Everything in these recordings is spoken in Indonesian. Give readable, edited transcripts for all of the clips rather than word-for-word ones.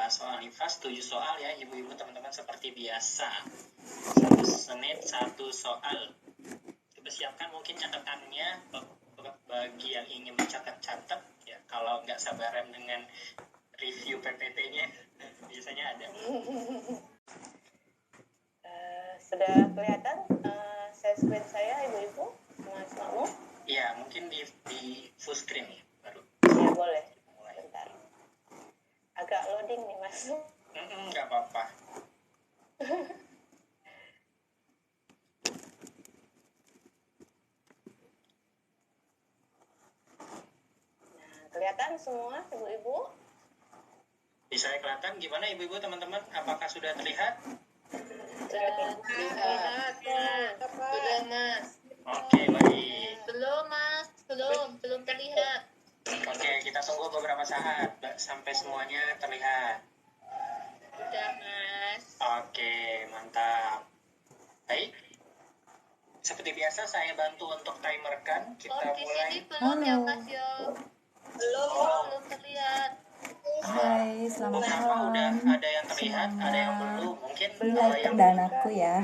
soal nifas 7 soal ya ibu-ibu teman-teman seperti biasa. 1 menit 1 soal. Dipersiapkan mungkin catatannya bagi yang ingin mencatat-catat ya. Kalau nggak sabaran dengan review PPT-nya biasanya ada. Sudah kelihatan screen saya ibu-ibu, Mas Makmum? Iya, mungkin di full screen ya baru. Ya boleh. Bentar. Agak loading nih Mas. Nggak apa-apa. Nah, kelihatan semua ibu-ibu? Bisa kelihatan gimana ibu-ibu teman-teman? Apakah sudah terlihat? Terlihat. Sudah Mas. Oke, baik. Belum Mas, belum terlihat. Oke, kita tunggu beberapa saat sampai semuanya terlihat. Sudah Mas. Oke, mantap. Baik. Seperti biasa saya bantu untuk timerkan. Kita Di mulai. sini belum ya Mas yo. Belum terlihat. Hai, selamat Kenapa udah malam ada yang terlihat, ada yang belum? Mungkin live perdanaku ya.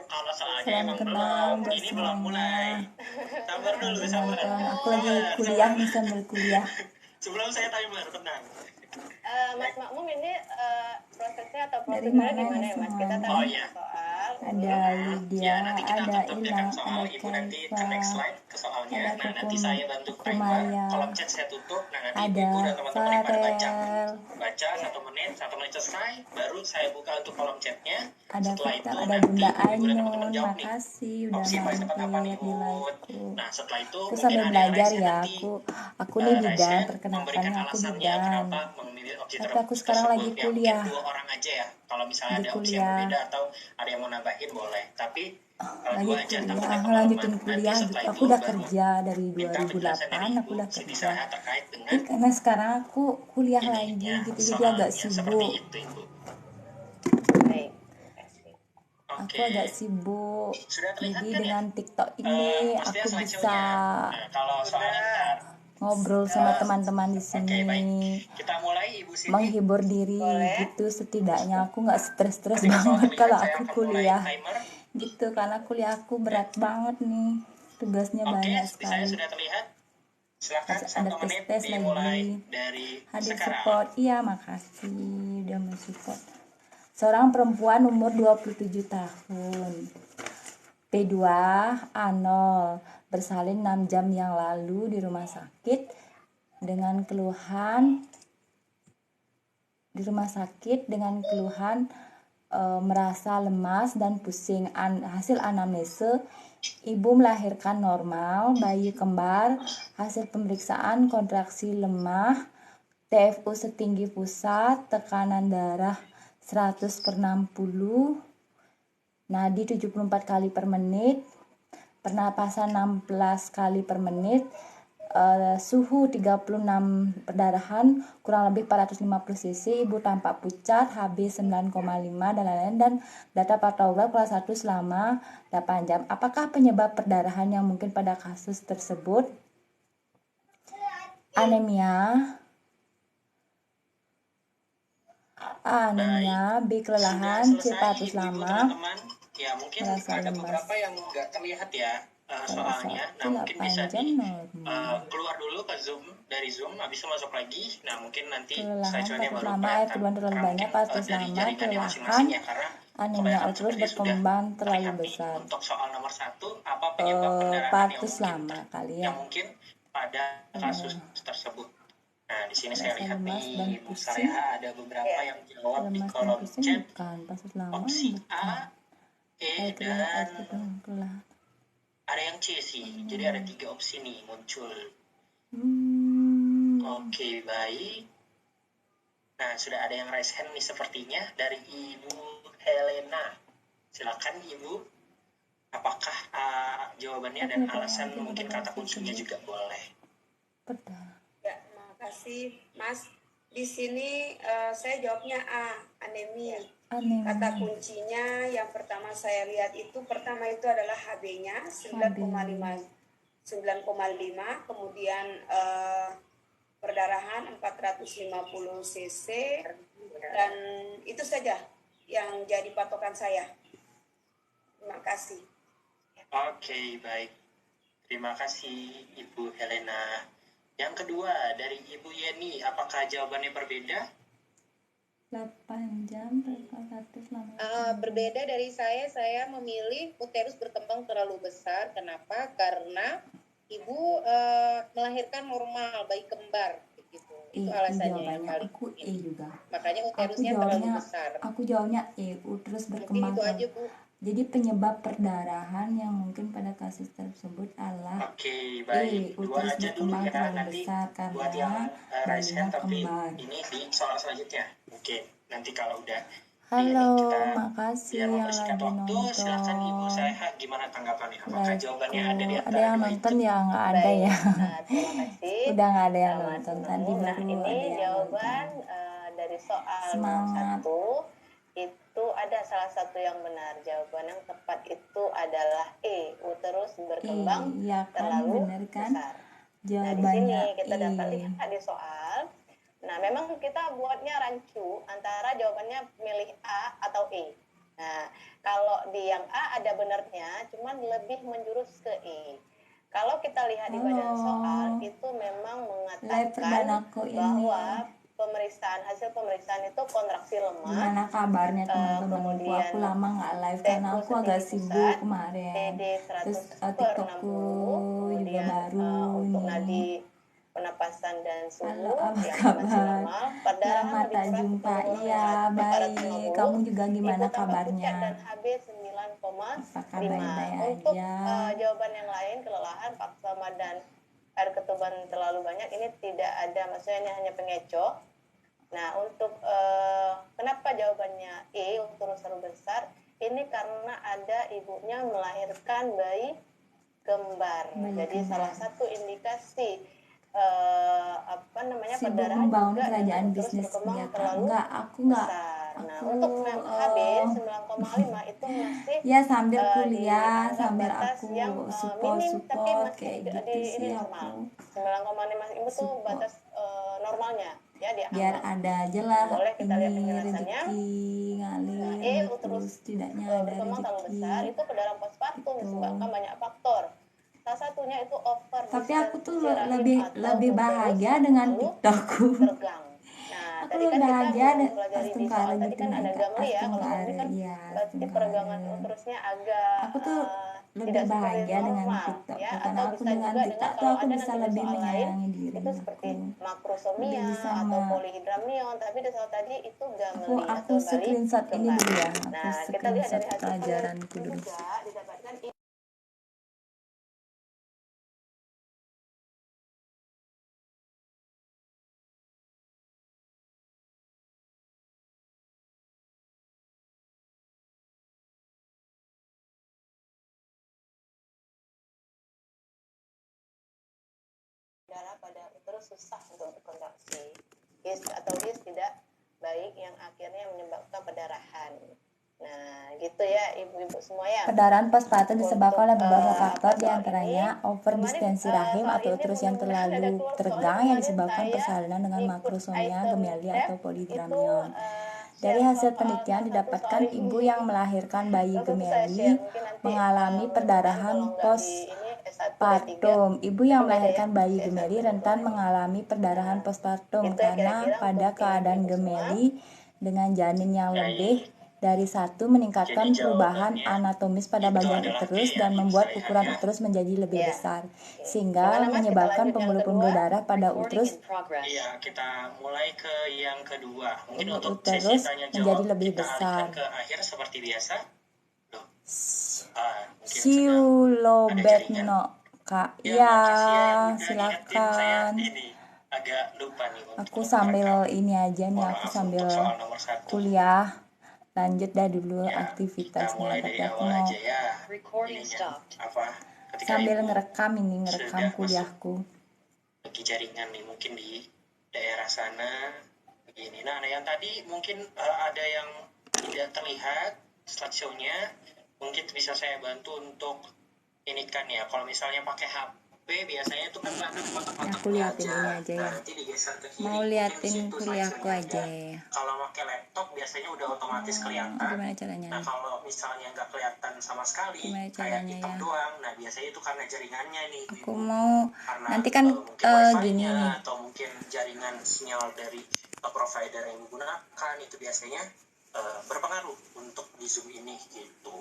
kalau soalnya Salam emang kenal belum. buat Ini belum mulai. semuanya. Sabar dulu, sabar. Teman-teman, aku lagi kuliah nih sambil kuliah. Sebelum saya timer, tenang. Mas Makmum ini prosesnya atau Dari prosedurnya mana gimana ya ya Mas? semua? Kita Oh, tanya iya. soal. Ada Lydia, Ya, nanti kita ada akan tampilkan Ilang, soal ada ibu nanti ke Kaifa, next slide ke soalnya. ada Nah, nanti saya bantu timer. Kumaya, Kolom chat saya tutup. Nah, nanti ada ibu dan teman-teman yang pada baca. Farel, Baca 1 menit selesai. Baru saya buka untuk kolom chatnya. ada Setelah Vita, itu ada nanti Bunda ibu dan teman-teman Ainun. jawab nih. Makasih udah Opsi paling tepat apa nih, mampir di Bud? live-ku. Nah, setelah itu Aku mungkin sambil ada yang belajar raise ya, nanti. aku nih bidan, Raisen perkenalannya aku alasannya bidan. kenapa memilih objek Tapi aku sekarang tersebut. lagi Ya, kuliah. mungkin 2 orang aja ya. Kalau misalnya Lagi ada opsi yang kuliah. berbeda atau ada yang mau nambahin boleh. Tapi Lagi 2 aja takutnya kuliah, kemalaman. lanjutin Nanti kuliah gitu. setelah Aku itu udah baru kerja dari minta penjelasan dari 2008, aku ibu udah Siti kerja. Sarah terkait dengan Tapi karena sekarang aku kuliah lagi ininya, gitu, jadi agak soalnya seperti sibuk. itu ibu. Baik. Aku Oke. agak sibuk. Sudah terlihat Jadi kan ya? dengan TikTok ini Maksudnya aku slideshow-nya. bisa Nah, kalau soalnya ntar. ngobrol sama teman-teman di Oke, sini, baik. Kita mulai Ibu Siti. menghibur diri Boleh. gitu. Setidaknya aku nggak stres-stres Ketika soal banget terlihat, kalau saya aku akan mulai kuliah timer. gitu, karena kuliah aku berat banget nih, tugasnya Oke, banyak saya sekali. sudah terlihat. Silakan Ada 1 menit tes dimulai lagi. dari Hadir sekarang. support, iya makasih udah mensupport. Seorang perempuan umur 27 tahun, P2 A0, bersalin 6 jam yang lalu di rumah sakit dengan keluhan merasa lemas dan pusing. Hasil anamnese, ibu melahirkan normal, bayi kembar. Hasil pemeriksaan kontraksi lemah, TFU setinggi pusat, tekanan darah 100/60, nadi 74 kali per menit, pernapasan 16 kali per menit, suhu 36 perdarahan kurang lebih 450 cc, ibu tampak pucat, HB 9,5 dan lain-lain, dan data patograf kelas 1 selama 8 jam. Apakah penyebab perdarahan yang mungkin pada kasus tersebut? Anemia, B kelelahan, C patus lama, ya mungkin merasa ada lemas. beberapa yang nggak terlihat ya soalnya. Nah, mungkin 8 bisa jam normal. keluar dulu ke dari Zoom, habis itu masuk lagi. Nah, mungkin nanti Kelelahan, slideshow-nya patus baru lama, air kelihatan. keluar terlalu Karena banyak, mungkin, patus dari lama, jaringannya kelelahan, masing-masing ya, karena anemia kebanyakan terus sepertinya sudah berkembang terlalu terlihat nih. besar. Untuk soal nomor 1, apa penyebab perdarahan yang Patus mungkin lama kali ya. yang mungkin pada kasus tersebut? Nah, di sini saya Rasa lihat lemas dan nih, Bu pusing. Saleha ada beberapa yang jawab di Lemas dan kolom pusing chat. bukan, patus lama Opsi bukan. A, E, Air kelelahan, dan kelelahan. ada yang C sih. Jadi ada 3 opsi nih muncul. Oke, baik. Nah, sudah ada yang raise hand nih sepertinya dari Ibu Helena. Silakan Ibu. Apakah jawabannya dan alasan mungkin kata kuncinya juga boleh. Ya, makasih Mas. Di sini saya jawabnya A, anemia. Kata kuncinya yang pertama saya lihat itu adalah HB-nya 9,5, kemudian perdarahan 450 cc, dan itu saja yang jadi patokan saya. Terima kasih. Oke, baik. Terima kasih Ibu Helena. Yang kedua dari Ibu Yeni, apakah jawabannya berbeda? 8 jam relatif lama. Berbeda dari saya memilih uterus berkembang terlalu besar. Kenapa? Karena ibu melahirkan normal, bayi kembar gitu. Itu alasannya yang paling aku E juga. Makanya uterusnya terlalu besar. Aku jawabnya E, uterus berkembang. Mungkin itu aja, Bu. Jadi penyebab perdarahan yang mungkin pada kasus tersebut adalah baik. uterus berkembang ya, terlalu nanti besar buat karena yang bayinya tapi kembar. ini di soal selanjutnya. Oke, nanti kalau udah Halo, kita makasih biar yang lagi waktu, silakan Ibu nonton. Saiha, gimana tanggapannya? Apakah jawabannya ada di antara Ada yang nonton ya? Nggak ada ya? Terima kasih. Udah nggak ada yang Mas nonton. Nunu. Tadi baru ini ada yang jawaban nonton. dari soal Semangat. 1 itu ada salah satu yang benar. Jawaban yang tepat itu adalah E, uterus berkembang Iya kan, terlalu bener kan? besar. Jawabannya Nah, di sini kita E. dapat lihat di soal. Nah, memang kita buatnya rancu antara jawabannya milih A atau E. Nah, kalau di yang A ada benarnya, cuman lebih menjurus ke E. Kalau kita lihat di badan soal, itu memang mengatakan bahwa hasil pemeriksaan itu kontraksi lemah. Gimana kabarnya teman-temanku? Aku lama nggak live karena aku agak sibuk kemarin. Terus TikTokku juga baru untuk nih. nadi penapasan dan suhu. Halo, apa kabar? Lama tak jumpa. Iya, baik. Kamu juga gimana kabarnya? Dan HB 9,5. Apakah baik-baik Untuk aja? jawaban yang lain, kelelahan, faktor dan air ketuban terlalu banyak, ini tidak ada, maksudnya ini hanya pengecoh. Nah, untuk kenapa jawabannya E, uterus terlalu besar, ini karena ada ibunya melahirkan bayi kembar. Jadi salah satu indikasi perdarahan membangun kerajaan bisnis senjata. Aku enggak. Nah, untuk HB 9,5 itu masih ya sambil kuliah, sambil aku minim, tapi support masih kayak gitu ini sih normal. aku. 9,5 itu tuh batas normalnya. Ya, biar ada aja lah ini rezeki ngalir terus tidaknya ada rezeki besar, itu perdarahan postpartum disebabkan banyak faktor. Salah satunya itu over. Tapi aku tuh lebih bahagia dengan TikTokku. Nah, aku lebih bahagia Astungkara gitu kan ada gamli ya, kalau gamli kan berarti peregangan uterusnya agak aku tuh lebih bahagia dengan TikTok ya, karena aku dengan TikTok tuh aku bisa lebih menyayangi diri itu seperti makrosomia atau polihidramnion, tapi di soal tadi itu gamli aku screenshot ini dulu ya. Nah, kita lihat dari hasil pelajaranku dulu. Didapatkan darah pada uterus susah untuk kontraksi. His tidak baik yang akhirnya menyebabkan perdarahan. Nah, gitu ya ibu-ibu semua ya. Perdarahan postpartum disebabkan oleh beberapa faktor, diantaranya overdistensi rahim atau uterus yang terlalu tegang yang disebabkan persalinan dengan makrosomia, gemelli atau polihidramnion. Dari hasil penelitian didapatkan ibu yang melahirkan bayi gemelli mengalami perdarahan postpartum. Ibu yang melahirkan bayi gemelli rentan mengalami perdarahan postpartum karena pada keadaan gemelli dengan janin yang lebih dari satu meningkatkan perubahan anatomis pada bagian uterus dan membuat ukuran uterus menjadi lebih besar, sehingga menyebabkan pembuluh-pembuluh darah pada uterus. Iya, kita mulai ke yang kedua. Mungkin untuk uterus sesi tanya menjadi jawab lebih kita besar. alihkan ke akhir seperti biasa. Silobetno Kak. Ya, silakan. Agak lupa nih. Aku sambil ini aja nih, aku sambil kuliah. Lanjut dah dulu aktivitasnya, tapi aku mau sambil ngerekam kuliahku. Bagi jaringan nih mungkin di daerah sana begini. Nah, yang tadi mungkin ada yang tidak terlihat slideshow-nya, mungkin bisa saya bantu untuk ini kan ya. Kalau misalnya pakai B biasanya itu kan ada kotak-kotaknya Aku liatin ini aja ya. Nah, nanti digeser ke kiri. Mau liatin mungkin situ kuliahku slideshow-nya aja ada. ya. Kalau pakai laptop biasanya udah otomatis kelihatan. Gimana caranya Nah nih? kalau misalnya nggak kelihatan sama sekali, Gimana kayak caranya hitam ya? doang. Nah biasanya itu karena jaringannya nih. Aku mau Karena nanti kan mungkin wifi-nya gini nih. atau mungkin jaringan sinyal dari provider yang menggunakan itu biasanya berpengaruh untuk di Zoom ini gitu.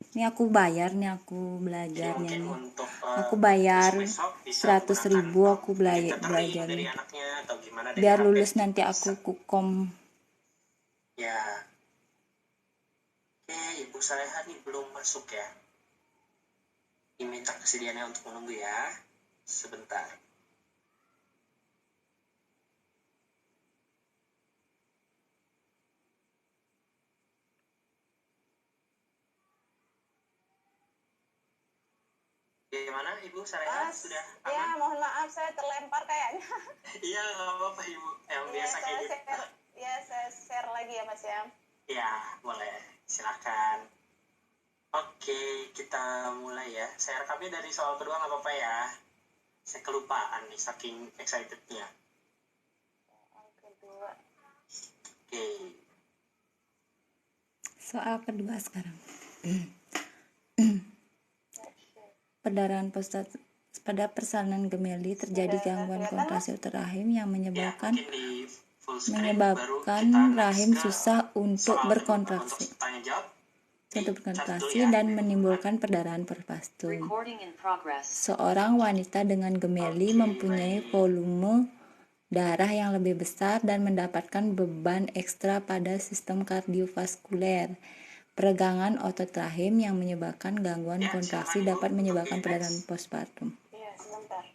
Ini aku bayar nih, aku belajarnya Mungkin nih. untuk Aku bayar besok bisa 100.000 aku belajar dari anaknya atau gimana dari biar HP lulus gitu nanti bisa. aku kukom. Ya. Oke, Ibu Saleha nih belum masuk ya. Diminta kesediaannya untuk menunggu ya. Sebentar. Gimana Ibu Saleha sudah aman? Ya, mohon maaf saya terlempar kayaknya. Iya, nggak apa-apa Ibu. Yang Ya, biasa kayak gitu. saya share lagi ya Mas ya. Ya, boleh. Silakan. Oke, kita mulai ya. Saya rekamnya dari soal kedua nggak apa-apa ya. Saya kelupaan nih saking excitednya. Soal kedua. Oke. Soal kedua sekarang. Perdarahan prostat pada persalinan gemeli terjadi gangguan kontraksi rahim yang menyebabkan rahim susah untuk berkontraksi dan menimbulkan perdarahan perpastum. Seorang wanita dengan gemeli mempunyai volume darah yang lebih besar dan mendapatkan beban ekstra pada sistem kardiovaskuler. Peregangan otot rahim yang menyebabkan gangguan kontraksi dapat menyebabkan perdarahan postpartum. Iya, sebentar.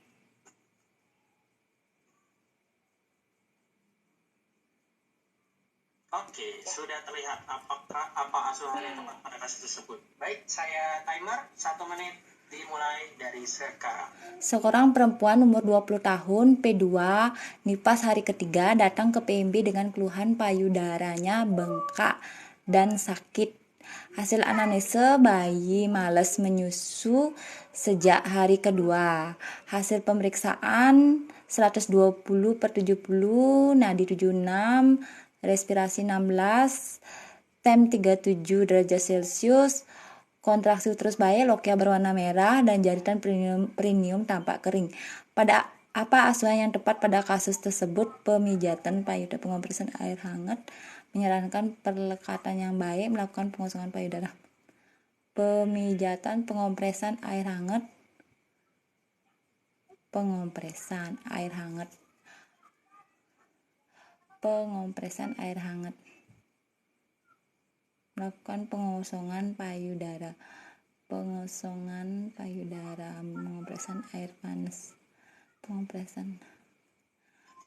Oke, sudah terlihat apa asuhan yang tepat pada kasus tersebut. Baik, saya timer 1 menit dimulai dari sekarang. Seorang perempuan umur 20 tahun, P2, nifas hari ketiga, datang ke PMB dengan keluhan payudaranya bengkak dan sakit. Hasil anamnesa bayi malas menyusu sejak hari kedua. Hasil pemeriksaan 120/70, nadi 76, respirasi 16, tem 37 derajat Celcius, kontraksi uterus bayi, lokia berwarna merah, dan jaritan perineum tampak kering. Pada apa asuhan yang tepat pada kasus tersebut? Pemijatan payudara, pengompresan air hangat, menyarankan perlekatan yang baik, melakukan pengosongan payudara. Pemijatan, pengompresan air hangat, pengompresan air hangat, pengompresan air hangat, melakukan pengosongan payudara, pengosongan payudara, pengompresan air panas, pengompresan.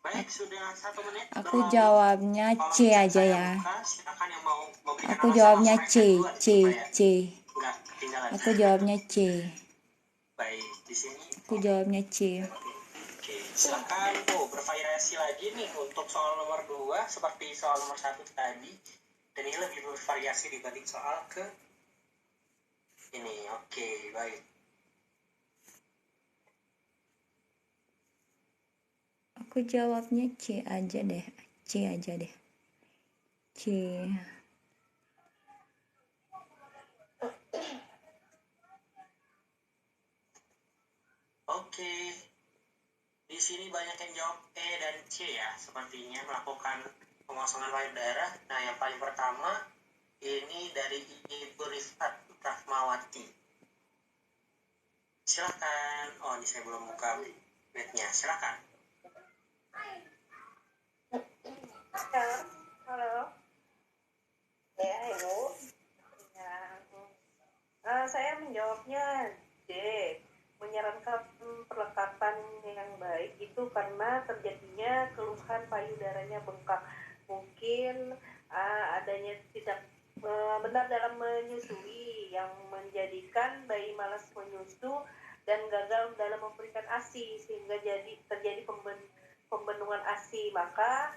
Baik, sudah 1 menit. Aku jawabnya C aja ya. Aku jawabnya C. Aku jawabnya C. Baik, di sini. Aku jawabnya C. Oke, silakan bervariasi lagi nih untuk soal nomor 2 seperti soal nomor 1 tadi. Dan ini lebih bervariasi dibanding soal ke ini. Oke, baik. Aku jawabnya C aja deh. C. Oke. Di sini banyak yang jawab E dan C ya, sepertinya melakukan pengosongan payudara. Nah, yang paling pertama ini dari Ibu Rifat Rahmawati. Silakan. Oh, ini saya belum buka webnya. Silakan. Halo. Ya, Ibu. Ya, saya menjawabnya D. Menyarankan perlekatan yang baik itu karena terjadinya keluhan payudaranya bengkak. Mungkin adanya tidak benar dalam menyusui yang menjadikan bayi malas menyusu dan gagal dalam memberikan ASI sehingga terjadi pembenungan ASI. Maka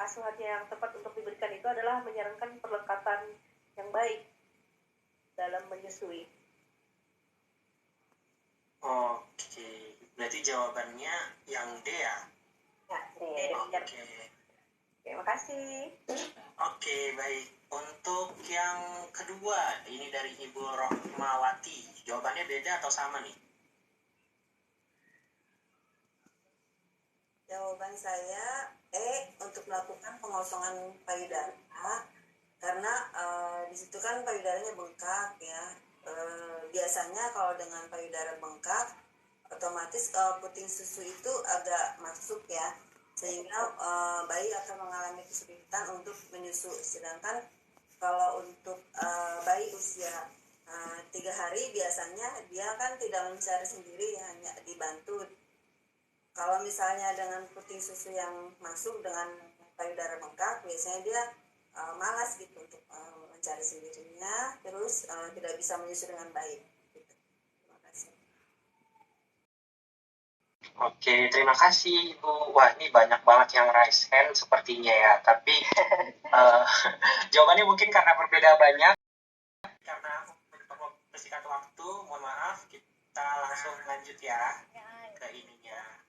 asuhan yang tepat untuk diberikan itu adalah menyarankan perlekatan yang baik dalam menyusui. Oke, berarti jawabannya yang D ya? Ya, D. Oke. Terima kasih. Oke, baik. Untuk yang kedua, ini dari Ibu Rohmawati. Jawabannya beda atau sama nih? Jawaban saya untuk melakukan pengosongan payudara karena di situ kan payudaranya bengkak ya. Biasanya kalau dengan payudara bengkak otomatis puting susu itu agak masuk ya, sehingga bayi akan mengalami kesulitan untuk menyusu. Sedangkan kalau untuk bayi usia 3 hari biasanya dia kan tidak mencari sendiri, hanya dibantu. Kalau misalnya dengan puting susu yang masuk dengan payudara bengkak, biasanya dia malas gitu untuk mencari sendirinya, terus tidak bisa menyusu dengan baik. Gitu. Terima kasih. Oke, terima kasih Ibu. Wah, ini banyak banget yang raise hand sepertinya ya. Tapi jawabannya mungkin karena berbeda banyak. Karena bersingkat waktu, mohon maaf, kita langsung lanjut ya ke ininya.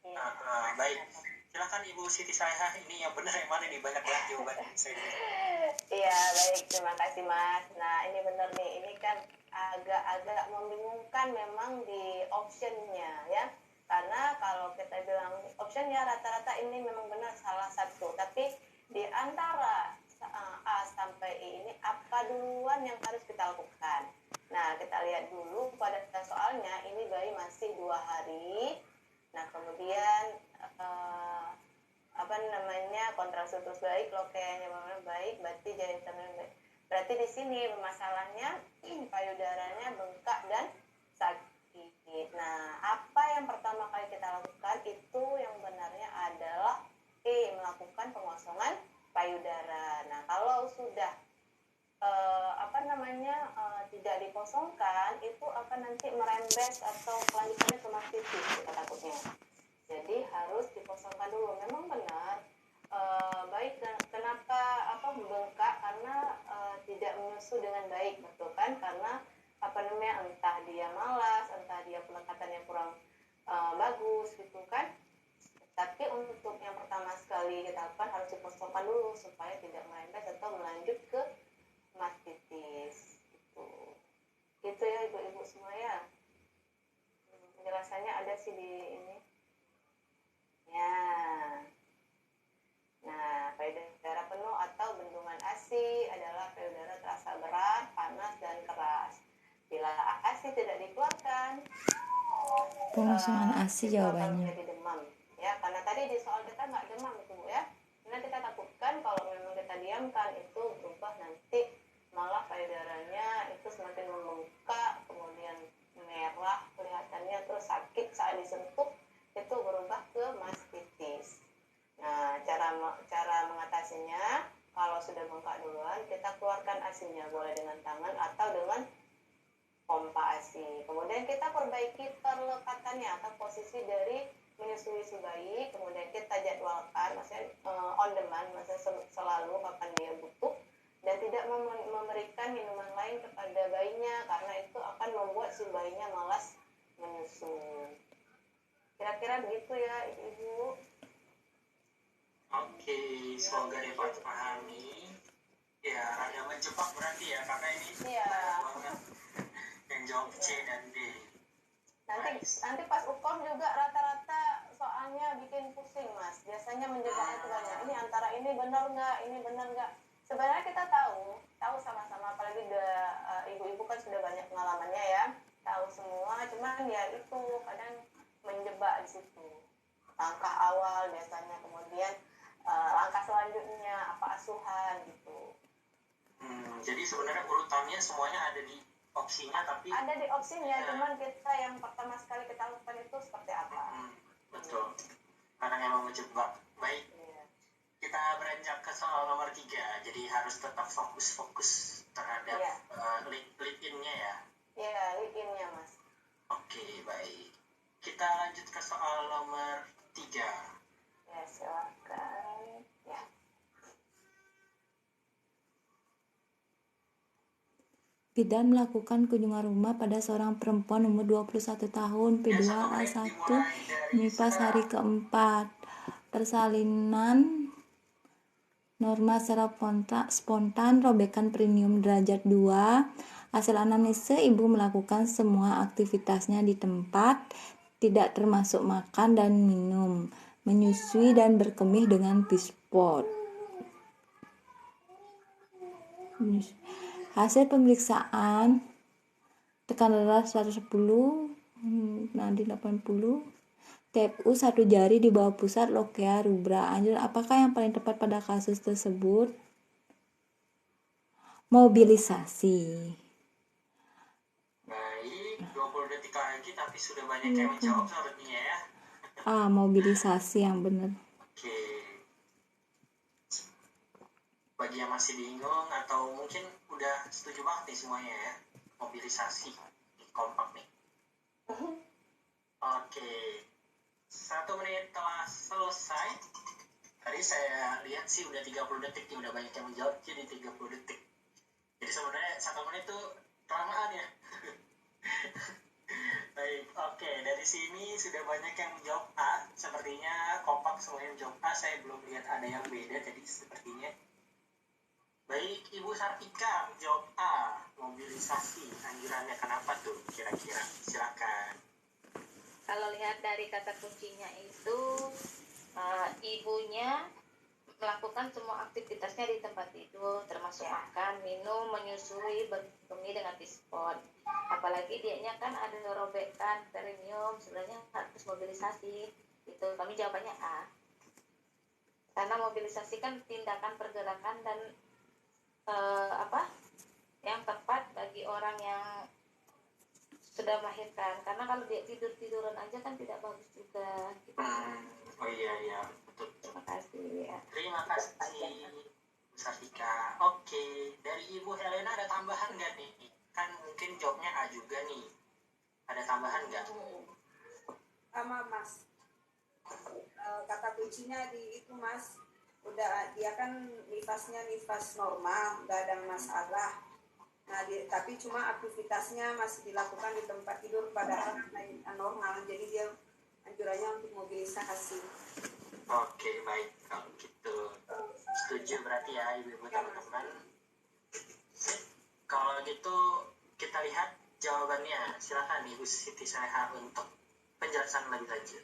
Baik, silakan Ibu Siti Salihah, ini yang benar yang mana nih, banyak banget jawabannya. Iya, baik, terima kasih Mas. Nah, ini benar nih, ini kan agak-agak membingungkan memang di optionnya ya. Karena kalau kita bilang optionnya rata-rata ini memang benar salah satu, tapi di antara A sampai E ini apa duluan yang harus kita lakukan? Nah, kita lihat dulu pada soalnya ini bayi masih 2 hari. Nah, kemudian apa namanya, kontraksi terus baik, lokenya baik, berarti jahitannya baik. Berarti di sini masalahnya payudaranya bengkak dan sakit. Nah, apa yang pertama kali kita lakukan itu yang benarnya adalah melakukan pengosongan payudara. Nah, kalau sudah tidak dikosongkan, itu akan nanti merembes atau kelanjutannya ke mastitis kita takutnya. Jadi harus dikosongkan dulu. Memang benar baik, kenapa bengkak, karena tidak menyusu dengan baik, betul kan? Karena entah dia malas, entah dia pelekatannya kurang bagus gitu kan. Tapi untuk yang pertama sekali kita lakukan harus dikosongkan dulu supaya tidak merembes atau melanjut ke mastitis gitu ya ibu-ibu semua ya. Penjelasannya ada sih di ini ya. Nah, payudara penuh atau bendungan ASI adalah payudara terasa berat, panas, dan keras. Bila ASI tidak dikeluarkan, Pengosongan ASI jawabannya. Jadi demam. Ya, karena tadi di soal kita nggak demam itu Bu ya. Karena kita takutkan kalau memang kita diamkan itu berubah nanti malah payudaranya itu semakin membengkak, kemudian merah kelihatannya, terus sakit saat disentuh itu berubah ke mastitis. Nah, cara mengatasinya, kalau sudah bengkak duluan, kita keluarkan ASI-nya, boleh dengan tangan atau dengan pompa ASI. Kemudian kita perbaiki perlekatannya atau posisi dari menyusui si bayi, kemudian kita jadwalkan, maksudnya on demand, maksudnya selalu kapan dia butuh, dan tidak memberikan minuman lain kepada bayinya, karena itu akan membuat si bayinya malas menyusu. Kira-kira begitu ya Ibu. Oke, semoga dapat pahami. Ya, ada menjebak berarti ya, karena ini banget yang jawab C dan D. Nanti pas UKOM juga rata-rata soalnya bikin pusing Mas. Biasanya menjebaknya itu banyak. Ini antara ini benar nggak? Sebenarnya kita tahu sama-sama, apalagi ibu-ibu kan sudah banyak pengalamannya ya, tahu semua. Cuman ya itu kadang menjebak di situ. Langkah awal biasanya, kemudian langkah selanjutnya apa asuhan gitu. Jadi sebenarnya urutannya semuanya ada di opsinya, tapi ada di opsinya, cuman kita yang pertama sekali kita lakukan itu seperti apa. Betul, karena memang menjebak. Baik, kita beranjak ke soal nomor 3, jadi harus tetap fokus terhadap lead-in-nya ya. Iya, lead-in-nya Mas. Oke, baik, kita lanjut ke soal nomor 3. Ya, silakan ya. Bidan melakukan kunjungan rumah pada seorang perempuan umur 21 tahun, P2A1, NIPAS hari keempat. Persalinan norma secara spontan, robekan premium derajat 2. Hasil anamnesa, ibu melakukan semua aktivitasnya di tempat, tidak termasuk makan dan minum, menyusui dan berkemih dengan pispot. Hasil pemeriksaan, tekanan darah 110, nadi 80, TFU 1 jari di bawah pusat, lokea rubra. Anjir, apakah yang paling tepat pada kasus tersebut? Mobilisasi. Baik, 20 detik lagi tapi sudah banyak yang menjawab sepertinya ya. Mobilisasi yang benar. Oke. Bagi yang masih bingung atau mungkin udah setuju banget nih semuanya ya, mobilisasi kompak nih. Oke, 1 menit telah selesai. Tadi saya lihat sih udah 30 detik nih, udah banyak yang menjawab jadi 30 detik. Jadi sebenarnya 1 menit itu kelamaan ya. Baik, oke, dari sini sudah banyak yang menjawab A. Sepertinya kompak semuanya menjawab A. Saya belum lihat ada yang beda tadi sepertinya. Baik, Ibu Sartika jawab A, mobilisasi. Anjurannya kenapa tuh kira-kira? Silakan. Kalau lihat dari kata kuncinya itu, ibunya melakukan semua aktivitasnya di tempat tidur, termasuk makan, minum, menyusui, berkemih dengan pispon. Apalagi dianya kan ada robekan perineum, sebenarnya harus mobilisasi. Itu kami jawabannya A. Karena mobilisasi kan tindakan pergerakan dan yang tepat bagi orang yang sudah melahirkan. Karena kalau dia tiduran aja kan tidak bagus juga gitu. Oh iya betul. Terima kasih ya. Terima kasih Bu Sartika. Oke, dari Ibu Helena ada tambahan nggak nih? Kan mungkin jawabnya A juga nih. Ada tambahan nggak? Sama Mas, kata kuncinya di itu Mas, udah dia kan nifasnya nifas normal, nggak ada masalah. Nah, tapi cuma aktivitasnya masih dilakukan di tempat tidur padahal normal, jadi dia anjurannya untuk mobilisasi. Oke, baik, kalau gitu setuju berarti ya ibu-ibu teman-teman. Kalau gitu kita lihat jawabannya. Silakan Ibu Siti Saleha untuk penjelasan lebih lanjut.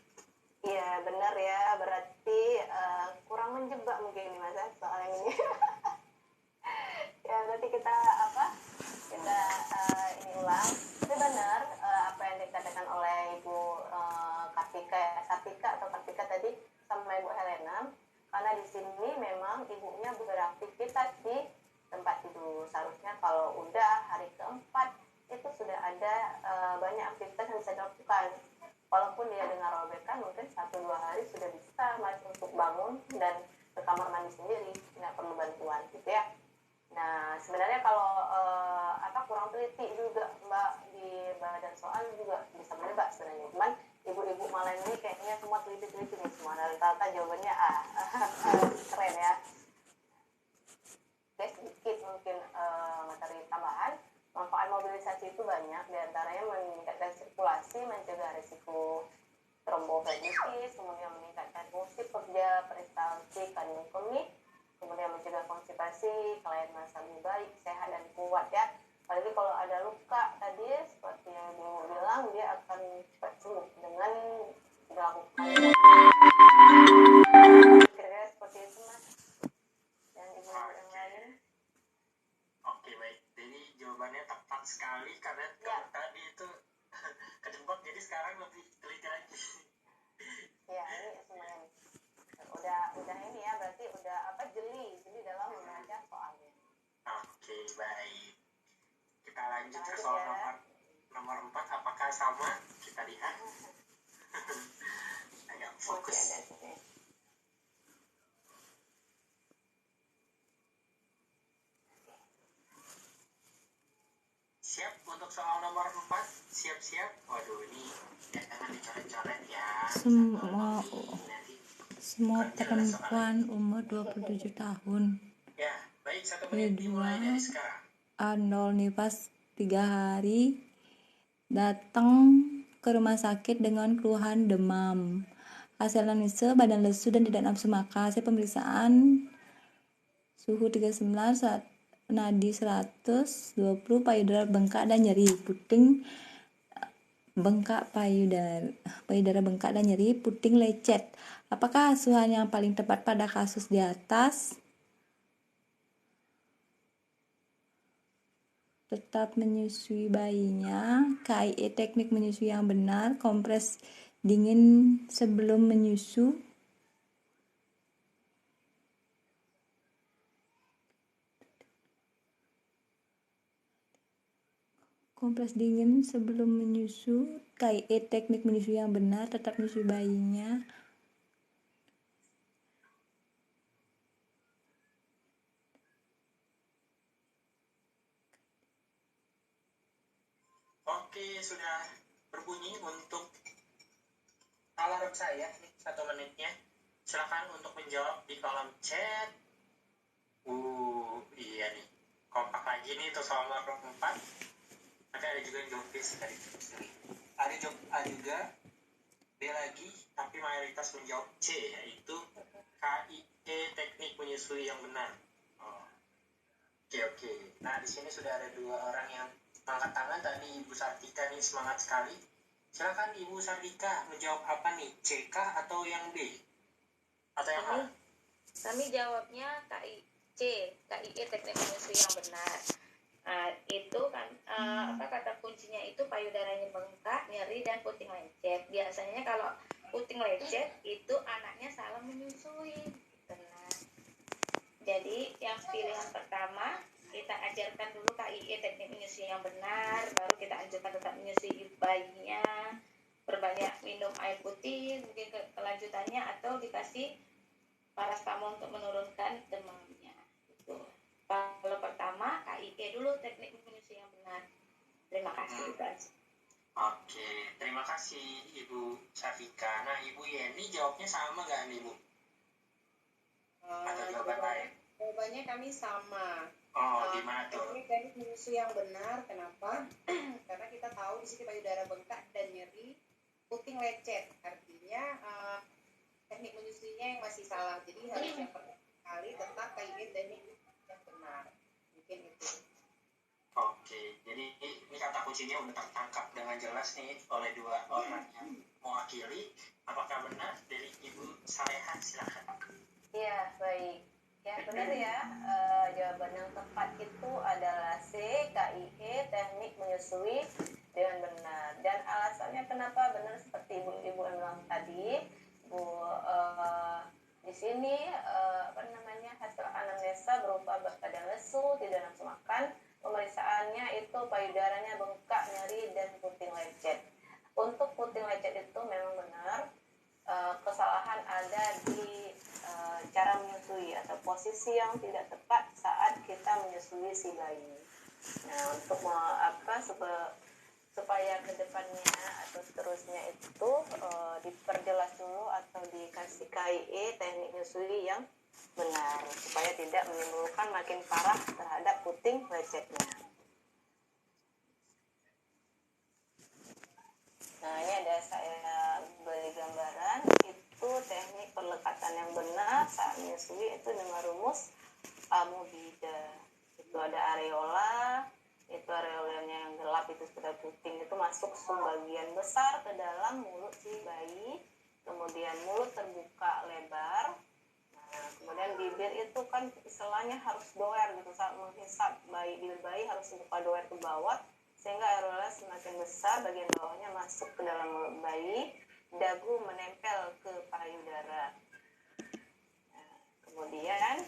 Iya benar ya, berarti kurang menjebak mungkin ini Mas soal yang ini. Ya berarti kita ini ulang. Tapi benar apa yang dikatakan oleh Ibu Sartika atau Kartika tadi sama Ibu Helena, karena di sini memang ibunya beraktivitas di tempat tidur. Seharusnya kalau udah hari keempat itu sudah ada banyak aktivitas yang bisa dilakukan. Walaupun dia dengar robekan, mungkin 1-2 hari sudah bisa Mas untuk bangun dan ke kamar mandi sendiri, nggak perlu bantuan gitu ya. Nah sebenarnya kalau kurang teliti juga Mbak di badan soal juga bisa menebak sebenarnya. Cuman ibu-ibu malam ini kayaknya semua teliti-teliti nih semua. Rata-rata jawabannya A. Keren ya. Oke, sedikit mungkin materi tambahan. Manfaat mobilisasi itu banyak, diantaranya meningkatkan sirkulasi, mencegah risiko tromboflebitis, kemudian meningkatkan fungsi kerja peristaltik kandung kemih, kemudian mencegah konstipasi, kelainan massa lebih baik, sehat dan kuat ya. Apalagi kalau ada luka tadi seperti yang Ibu bilang, dia akan cepat sembuh dengan dilakukan kira-kira seperti itu Mas. Dan Ibu yang lain. Oke, baik. Jadi jawabannya tepat sekali karena tadi itu kejebak, jadi sekarang lebih teliti lagi. Ya, ini semuanya nih. Udah ini ya, berarti udah jeli dalam membaca soalnya. Oke, baik. Kita lanjut ke soal nomor 4. Apakah sama? Kita lihat. Ayo fokus. Siap untuk soal nomor 4? Siap-siap? Waduh, ini jangan dicoret-coret ya. Semua perempuan umur 27 tahun. Ya, baik, 1 menit dimulai dari sekarang. A0 nifas 3 hari datang ke rumah sakit dengan keluhan demam. Hasil anamnesa badan lesu dan tidak nafsu makan. Hasil pemeriksaan suhu 39, nadi 120, payudara bengkak dan nyeri, puting bengkak payudara bengkak dan nyeri, puting lecet. Apakah asuhan yang paling tepat pada kasus di atas? Tetap menyusui bayinya, KIE teknik menyusui yang benar, kompres dingin sebelum menyusu, kompres dingin sebelum menyusu, KIE teknik menyusui yang benar, tetap menyusui bayinya. Oke, sudah berbunyi untuk alarm saya nih 1 menitnya. Silakan untuk menjawab di kolom chat. Iya nih, kompak lagi nih untuk soal nomor 4. Ada juga yang jawab bis tadi. Ada juga B lagi, tapi mayoritas menjawab C, yaitu KIE teknik menyusui yang benar. Oke. Nah, di sini sudah ada 2 orang yang angkat tangan. Tadi Ibu Sartika nih semangat sekali. Silakan Ibu Sartika menjawab apa nih? C kah atau yang B? Atau yang A? Kami jawabnya KIE teknik menyusui yang benar. Nah, itu kan kata kuncinya itu payudaranya bengkak, nyeri dan puting lecet. Biasanya kalau puting lecet itu anaknya salah menyusui. Nah, jadi yang pilihan pertama kita ajarkan dulu KIE teknik menyusui yang benar, baru kita anjurkan tetap menyusui bayinya, berbanyak minum air putih, mungkin kelanjutannya atau dikasih paracetamol untuk menurunkan demamnya. Gitu. Kalau pertama KIE dulu teknik menyusui yang benar. Terima kasih guys. Oke, terima kasih Ibu Safika. Nah, Ibu Yeni jawabnya sama nggak nih Bu? Atau jawaban lain? Jawabannya kami sama. Gimana tuh? Teknik menyusui yang benar, kenapa? Karena kita tahu di sini payudara bengkak dan nyeri, puting lecet. Artinya teknik menyusuinya yang masih salah. Jadi harus yang pertama kali tetap KIE teknik yang benar. Mungkin itu. Oke, jadi ini kata kuncinya udah tertangkap dengan jelas nih oleh 2 orang yang mewakili. Apakah benar dari Ibu Saleha? Silakan. Iya, baik. Ya, benar ya. Jawaban yang tepat itu adalah C, KIE, teknik menyusui dengan benar. Dan alasannya kenapa benar seperti ibu-ibu yang bilang tadi, Bu, di sini hasil anamnesa berupa badan lesu, tidak nafsu makan, pemeriksaannya itu payudaranya bengkak, nyeri, dan puting lecet. Untuk puting lecet itu memang benar. Kesalahan ada di cara menyusui atau posisi yang tidak tepat saat kita menyusui si bayi. Nah, untuk supaya kedepannya atau seterusnya itu diperjelas dulu atau dikasih KIE teknik menyusui yang benar supaya tidak menimbulkan makin parah terhadap puting lecetnya. Nah, ini ada saya beri gambaran. Itu teknik perlekatan yang benar saat menyusui itu dengan rumus Amubida. Itu ada areola, itu areolanya yang gelap itu sudah puting, itu masuk sebagian besar ke dalam mulut si bayi, kemudian mulut terbuka lebar. Nah, kemudian bibir itu kan istilahnya harus doer gitu, saat menghisap bibir bayi harus dibuka doer ke bawah sehingga areola semakin besar, bagian bawahnya masuk ke dalam mulut bayi, dagu menempel ke payudara. Kemudian,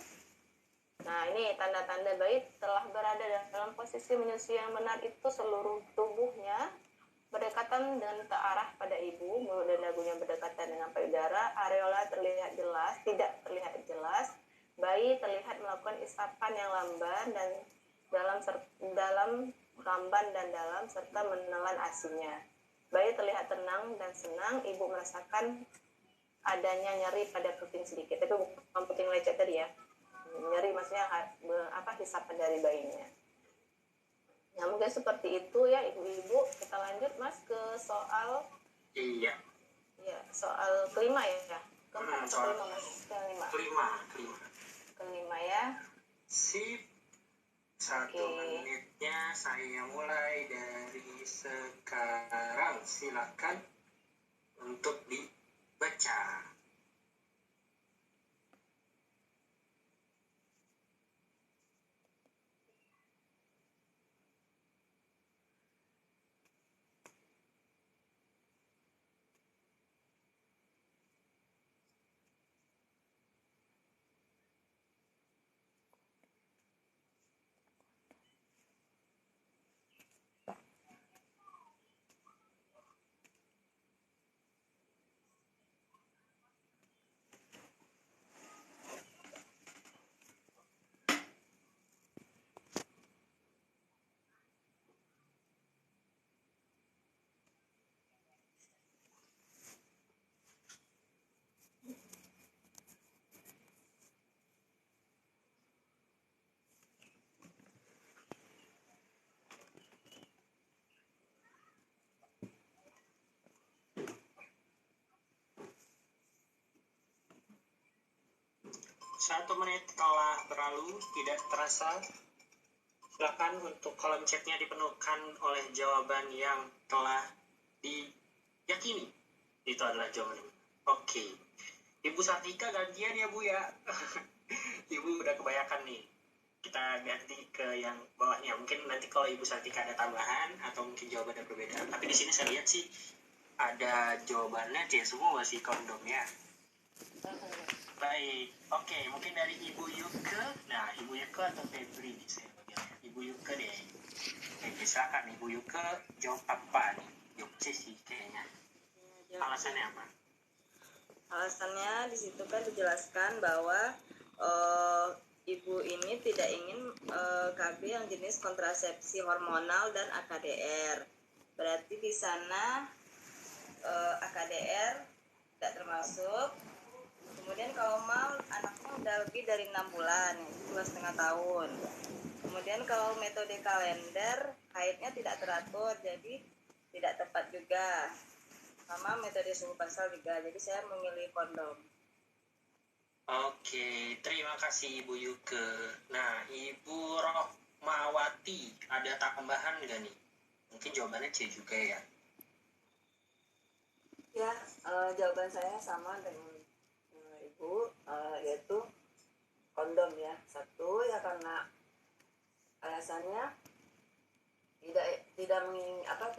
nah ini tanda-tanda bayi telah berada dalam posisi menyusui yang benar itu seluruh tubuhnya berdekatan dan ke arah pada ibu, mulut dan dagunya berdekatan dengan payudara, areola terlihat jelas, tidak terlihat jelas, bayi terlihat melakukan isapan yang lamban dan dalam serta menelan asinya. Bayi terlihat tenang dan senang, ibu merasakan adanya nyeri pada puting sedikit, tapi bukan puting lecet tadi ya. Nyeri maksudnya hisapan dari bayinya. Nah, mungkin seperti itu ya ibu-ibu. Kita lanjut Mas ke soal. Iya. Ya, soal kelima ya. Keempat atau soal kelima Mas? Kelima ya. Sip. 1 menitnya saya mulai dari sekarang. Silakan untuk dibaca. Satu menit telah berlalu, tidak terasa. Silakan untuk kolom chatnya dipenuhkan oleh jawaban yang telah diyakini. Itu adalah jawaban. Oke. Ibu Sartika gantian ya Bu ya. Ibu udah kebanyakan nih. Kita ganti ke yang bawahnya. Mungkin nanti kalau Ibu Sartika ada tambahan atau mungkin jawabannya berbeda. Tapi di sini saya lihat sih ada jawabannya C semua masih kondom ya. Baik, oke, mungkin dari Ibu Yuke. Nah, Ibu Yuke atau Febri nih saya panggilnya. Ibu Yuke deh. Oke, silakan Ibu Yuke jawab apa nih? Jawab C sih kayaknya. Alasannya apa? Alasannya di situ kan dijelaskan bahwa ibu ini tidak ingin KB yang jenis kontrasepsi hormonal dan AKDR. Berarti di sana AKDR tidak termasuk. Kemudian kalau mau anaknya udah lebih dari 6 bulan, 2,5 tahun. Kemudian kalau metode kalender haidnya tidak teratur, jadi tidak tepat juga. Sama metode suhu basal juga, jadi saya memilih kondom. Oke, terima kasih Ibu Yuke. Nah, Ibu Rohmawati, ada tambahan nggak nih? Mungkin jawabannya C juga ya. Ya, jawaban saya sama dengan Ibu, yaitu kondom ya. Satu ya karena alasannya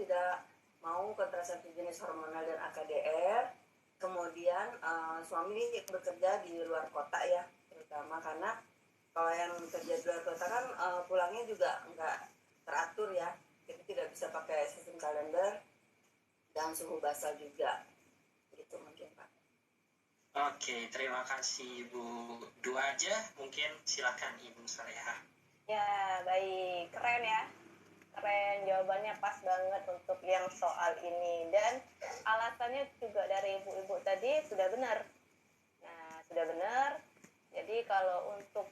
tidak mau kontrasepsi jenis hormonal dan AKDR. Kemudian suami bekerja di luar kota ya, terutama karena kalau yang kerja di luar kota kan pulangnya juga nggak teratur ya, jadi tidak bisa pakai sistem kalender dan suhu basal juga. Gitu mungkin Pak. Oke, terima kasih Ibu. Dua aja, mungkin silakan Ibu Saleha. Ya, baik. Keren ya. Keren, jawabannya pas banget untuk yang soal ini. Dan alasannya juga dari ibu-ibu tadi sudah benar. Nah, sudah benar. Jadi kalau untuk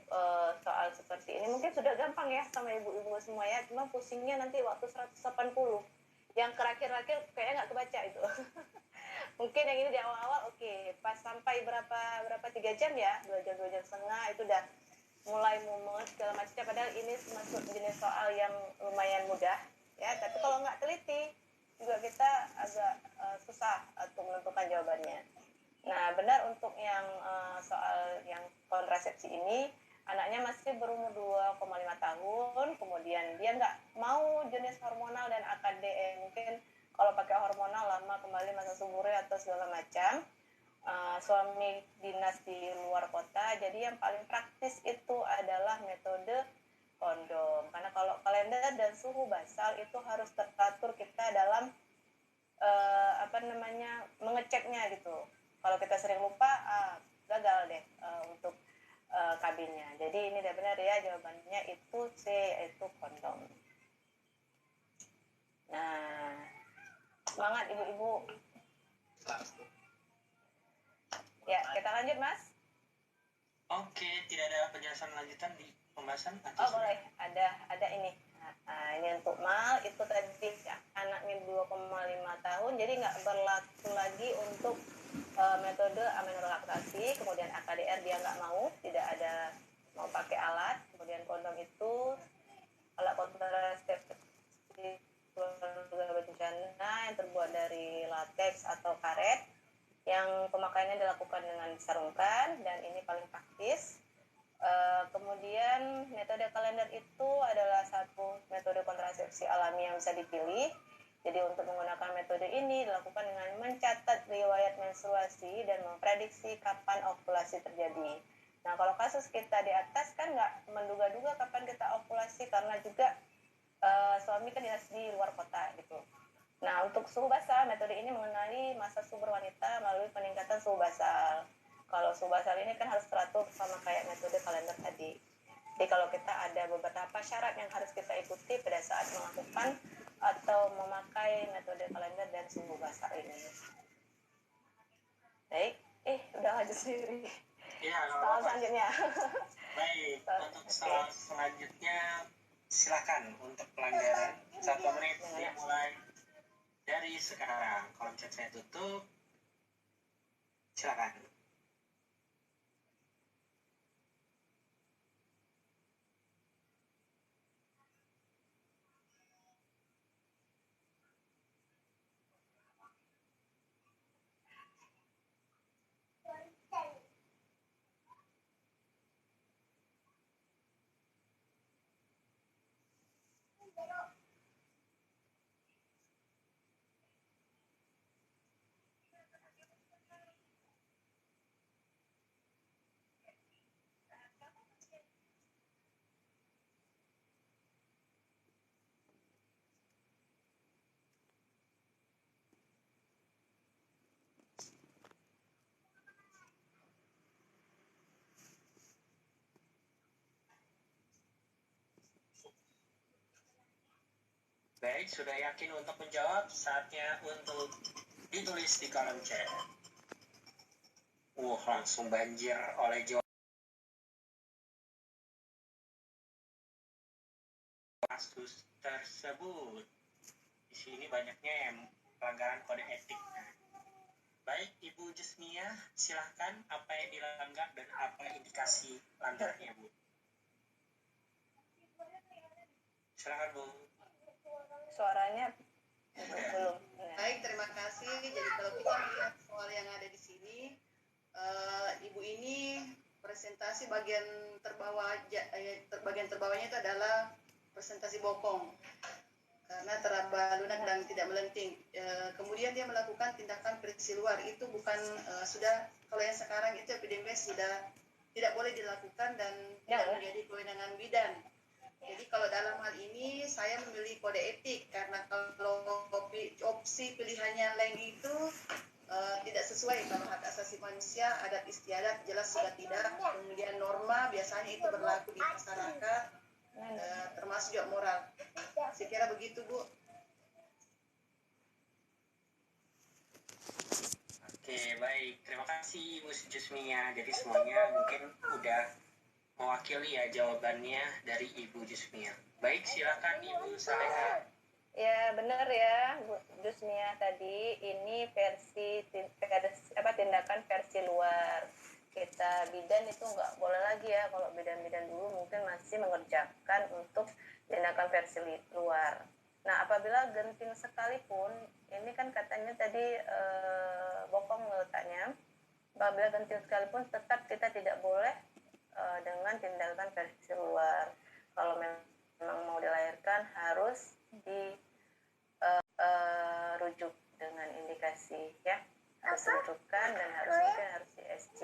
soal seperti ini mungkin sudah gampang ya sama ibu-ibu semua ya. Cuma pusingnya nanti waktu 180. Yang terakhir-akhir kayaknya nggak kebaca itu. Mungkin yang ini di awal-awal oke. Pas sampai berapa 3 jam ya, 2 jam 2,5 jam itu udah mulai mumet segala macam, padahal ini masuk jenis soal yang lumayan mudah ya, tapi kalau nggak teliti juga kita agak susah untuk menentukan jawabannya. Nah, benar untuk yang soal yang kontrasepsi ini, anaknya masih berumur 2,5 tahun, kemudian dia nggak mau jenis hormonal dan AKDE, mungkin kalau pakai hormonal lama kembali masa suburnya atau segala macam. Suami dinas di luar kota, jadi yang paling praktis itu adalah metode kondom, karena kalau kalender dan suhu basal itu harus teratur kita dalam mengeceknya gitu. Kalau kita sering lupa, gagal deh untuk kabinnya. Jadi ini udah benar ya, jawabannya itu C, yaitu kondom. Nah, semangat ibu-ibu. Ya, kita lanjut Mas. Oke, tidak ada penjelasan lanjutan di pembahasan? Oh boleh, ada ini. Nah, Nah, ini untuk mal itu tadi anaknya 2,5 tahun, jadi nggak berlaku lagi untuk metode aminorelatasi. Kemudian AKDR dia nggak mau, tidak ada mau pakai alat. Kemudian kondom itu alat kontrasepsi keluarga berencana yang terbuat dari latex atau karet yang pemakaiannya dilakukan dengan disarungkan, dan ini paling praktis. Kemudian metode kalender itu adalah satu metode kontrasepsi alami yang bisa dipilih. Jadi untuk menggunakan metode ini dilakukan dengan mencatat riwayat menstruasi dan memprediksi kapan ovulasi terjadi. Nah, kalau kasus kita di atas kan nggak menduga-duga kapan kita ovulasi karena juga suami kan dinas di luar kota gitu. Nah, untuk suhu basal, metode ini mengenali masa subur wanita melalui peningkatan suhu basal. Kalau suhu basal ini kan harus teratur sama kayak metode kalender tadi. Jadi kalau kita ada beberapa syarat yang harus kita ikuti pada saat melakukan atau memakai metode kalender dan suhu basal ini. Baik, udah lanjut sendiri. Iya, soal selanjutnya. Baik, untuk soal selanjutnya silakan untuk pelanggaran 1 menit dimulai dari sekarang. Kalau chat saya tutup, silakan. Baik, sudah yakin untuk menjawab? Saatnya untuk ditulis di kolom chat. Langsung banjir oleh jawaban kasus tersebut. Di sini banyaknya yang pelanggaran kode etik. Baik, Ibu Jesmia, silahkan apa yang dilanggar dan apa indikasi langgarnya, Bu. Silahkan, Bu. Suaranya belum. Baik, terima kasih. Jadi kalau kita melihat soal yang ada di sini, Ibu ini presentasi bagian terbawahnya itu adalah presentasi bokong karena teraba lunak dan tidak melenting. Kemudian dia melakukan tindakan friksi luar, itu bukan sudah, kalau yang sekarang itu epidemis sudah tidak boleh dilakukan dan tidak menjadi kewenangan bidan. Jadi kalau dalam hal ini saya memilih kode etik karena kalau opsi pilihannya lain itu tidak sesuai. Kalau hak asasi manusia, adat istiadat jelas sudah tidak. Kemudian norma biasanya itu berlaku di masyarakat, termasuk juga moral. Saya kira begitu, Bu. Oke, baik. Terima kasih, Bu Jusmia. Jadi semuanya mungkin udah mewakili ya jawabannya dari Ibu Jusmia. Baik, silakan Ibu Saleha. Ya, benar ya, Bu Jusmia tadi. Ini tindakan versi luar. Kita bidan itu nggak boleh lagi ya. Kalau bidan-bidan dulu mungkin masih mengerjakan untuk tindakan versi luar. Nah, apabila genting sekalipun, ini kan katanya tadi bokong letaknya. Apabila genting sekalipun, tetap kita tidak boleh dengan tindakan versi luar. Kalau memang mau dilahirkan harus dirujuk dengan indikasi ya, harus rujukan dan harus di SC.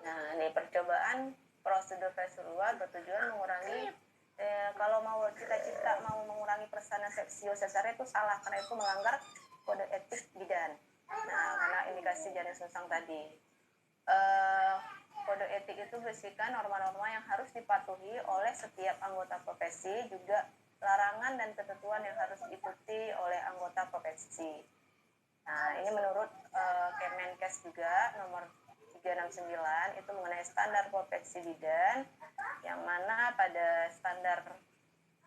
Nah, ini percobaan prosedur versi luar bertujuan mengurangi kalau mau cita-cita mau mengurangi persalinan seksio sesar itu salah karena itu melanggar kode etik bidan. Nah, karena indikasi janin susang tadi. Kode etik itu berisikan norma-norma yang harus dipatuhi oleh setiap anggota profesi, juga larangan dan ketentuan yang harus diikuti oleh anggota profesi. Nah, ini menurut Kemenkes juga nomor 369 itu mengenai standar profesi bidan, yang mana pada standar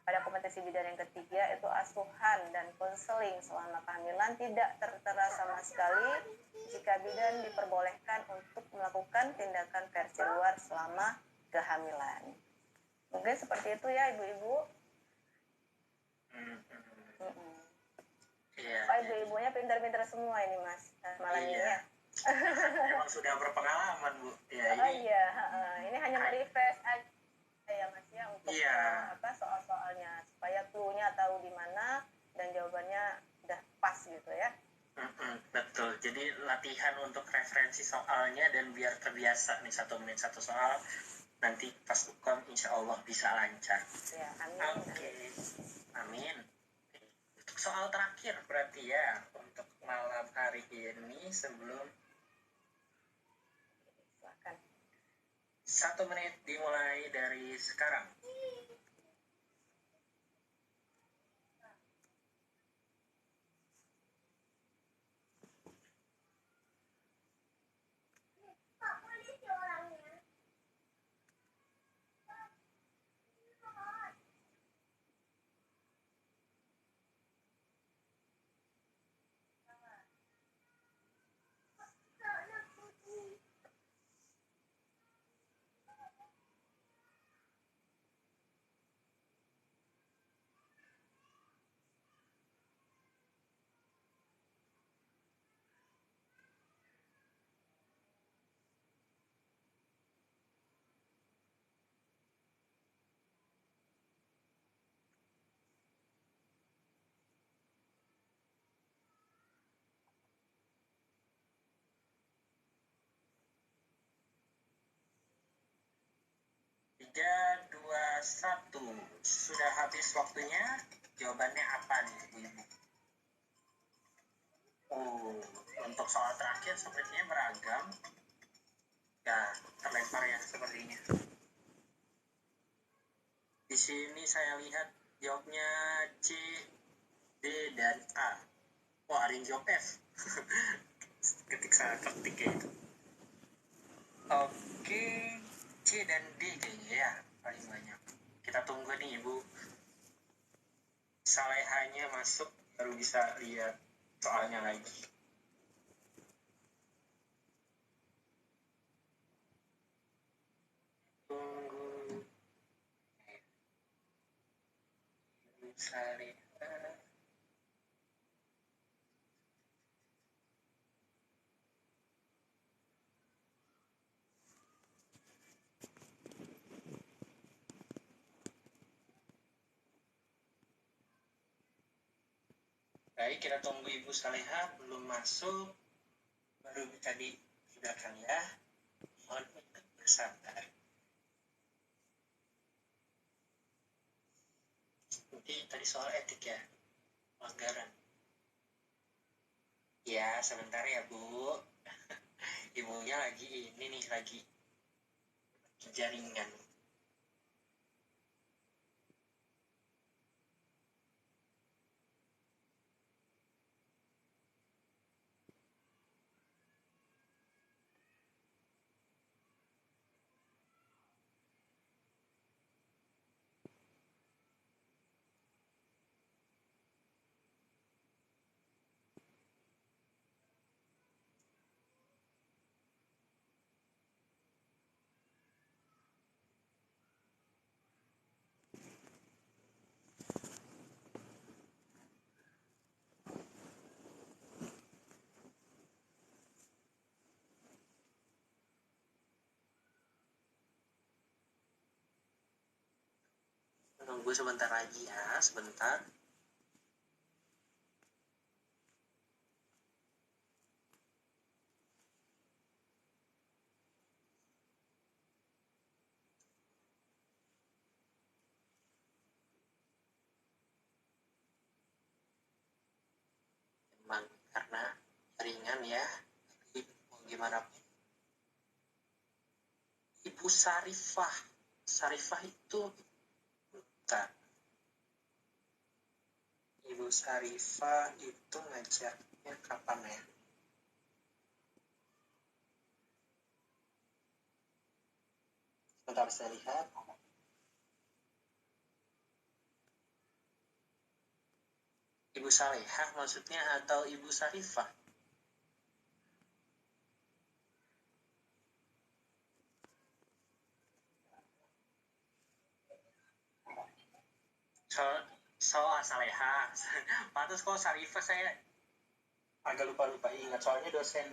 pada kompetensi bidan yang ketiga itu asuhan dan konseling selama kehamilan tidak tertera sama sekali jika bidan diperbolehkan untuk melakukan tindakan versi luar selama kehamilan. Mungkin seperti itu ya ibu-ibu. Iya. Oh, ibu-ibunya pintar-pintar semua ini mas malam ini ya. Memang sudah berpengalaman Bu. Ya, Oh iya, ini hanya merefresh aja ya mas ya untuk soal-soalnya supaya clue-nya tahu di mana dan jawabannya udah pas gitu ya. Betul. Jadi latihan untuk referensi soalnya dan biar terbiasa nih 1 menit 1 soal. Nanti pas UKM insya Allah bisa lancar. Ya, amin. Oke. Amin. Untuk soal terakhir berarti ya untuk malam hari ini sebelum 1 menit dimulai dari sekarang. Tiga, dua, satu. Sudah habis waktunya. Jawabannya apa nih, Ibu? Oh, untuk soal terakhir sepertinya beragam. Ya, terlempar ya sepertinya. Di sini saya lihat jawabnya C, D, dan A. Wah, ada yang jawab F. Ketik salah ketik ya itu. Oke, C dan D kayaknya ya paling banyak. Kita tunggu nih Ibu. Salehanya masuk baru bisa lihat soalnya lagi. Tunggu. Ibu Saleh. Baik, kita tunggu Ibu Saleha belum masuk, baru bisa dihidupkan ya. Mohon untuk bersabar. Nanti tadi soal etik ya, pelanggaran. Ya, sebentar ya Bu. Ibunya lagi ini nih, lagi jaringan. Tunggu sebentar lagi ya, sebentar. Memang karena jaringan ya, gimana pun. Ibu Sarifah itu bentar. Ibu Sarifah itu ngajarnya kapan ya? Sebentar saya lihat. Ibu Salehah maksudnya atau Ibu Sarifah? Soal Salehah. Pantas kok Sarifah saya agak lupa ingat, soalnya dosen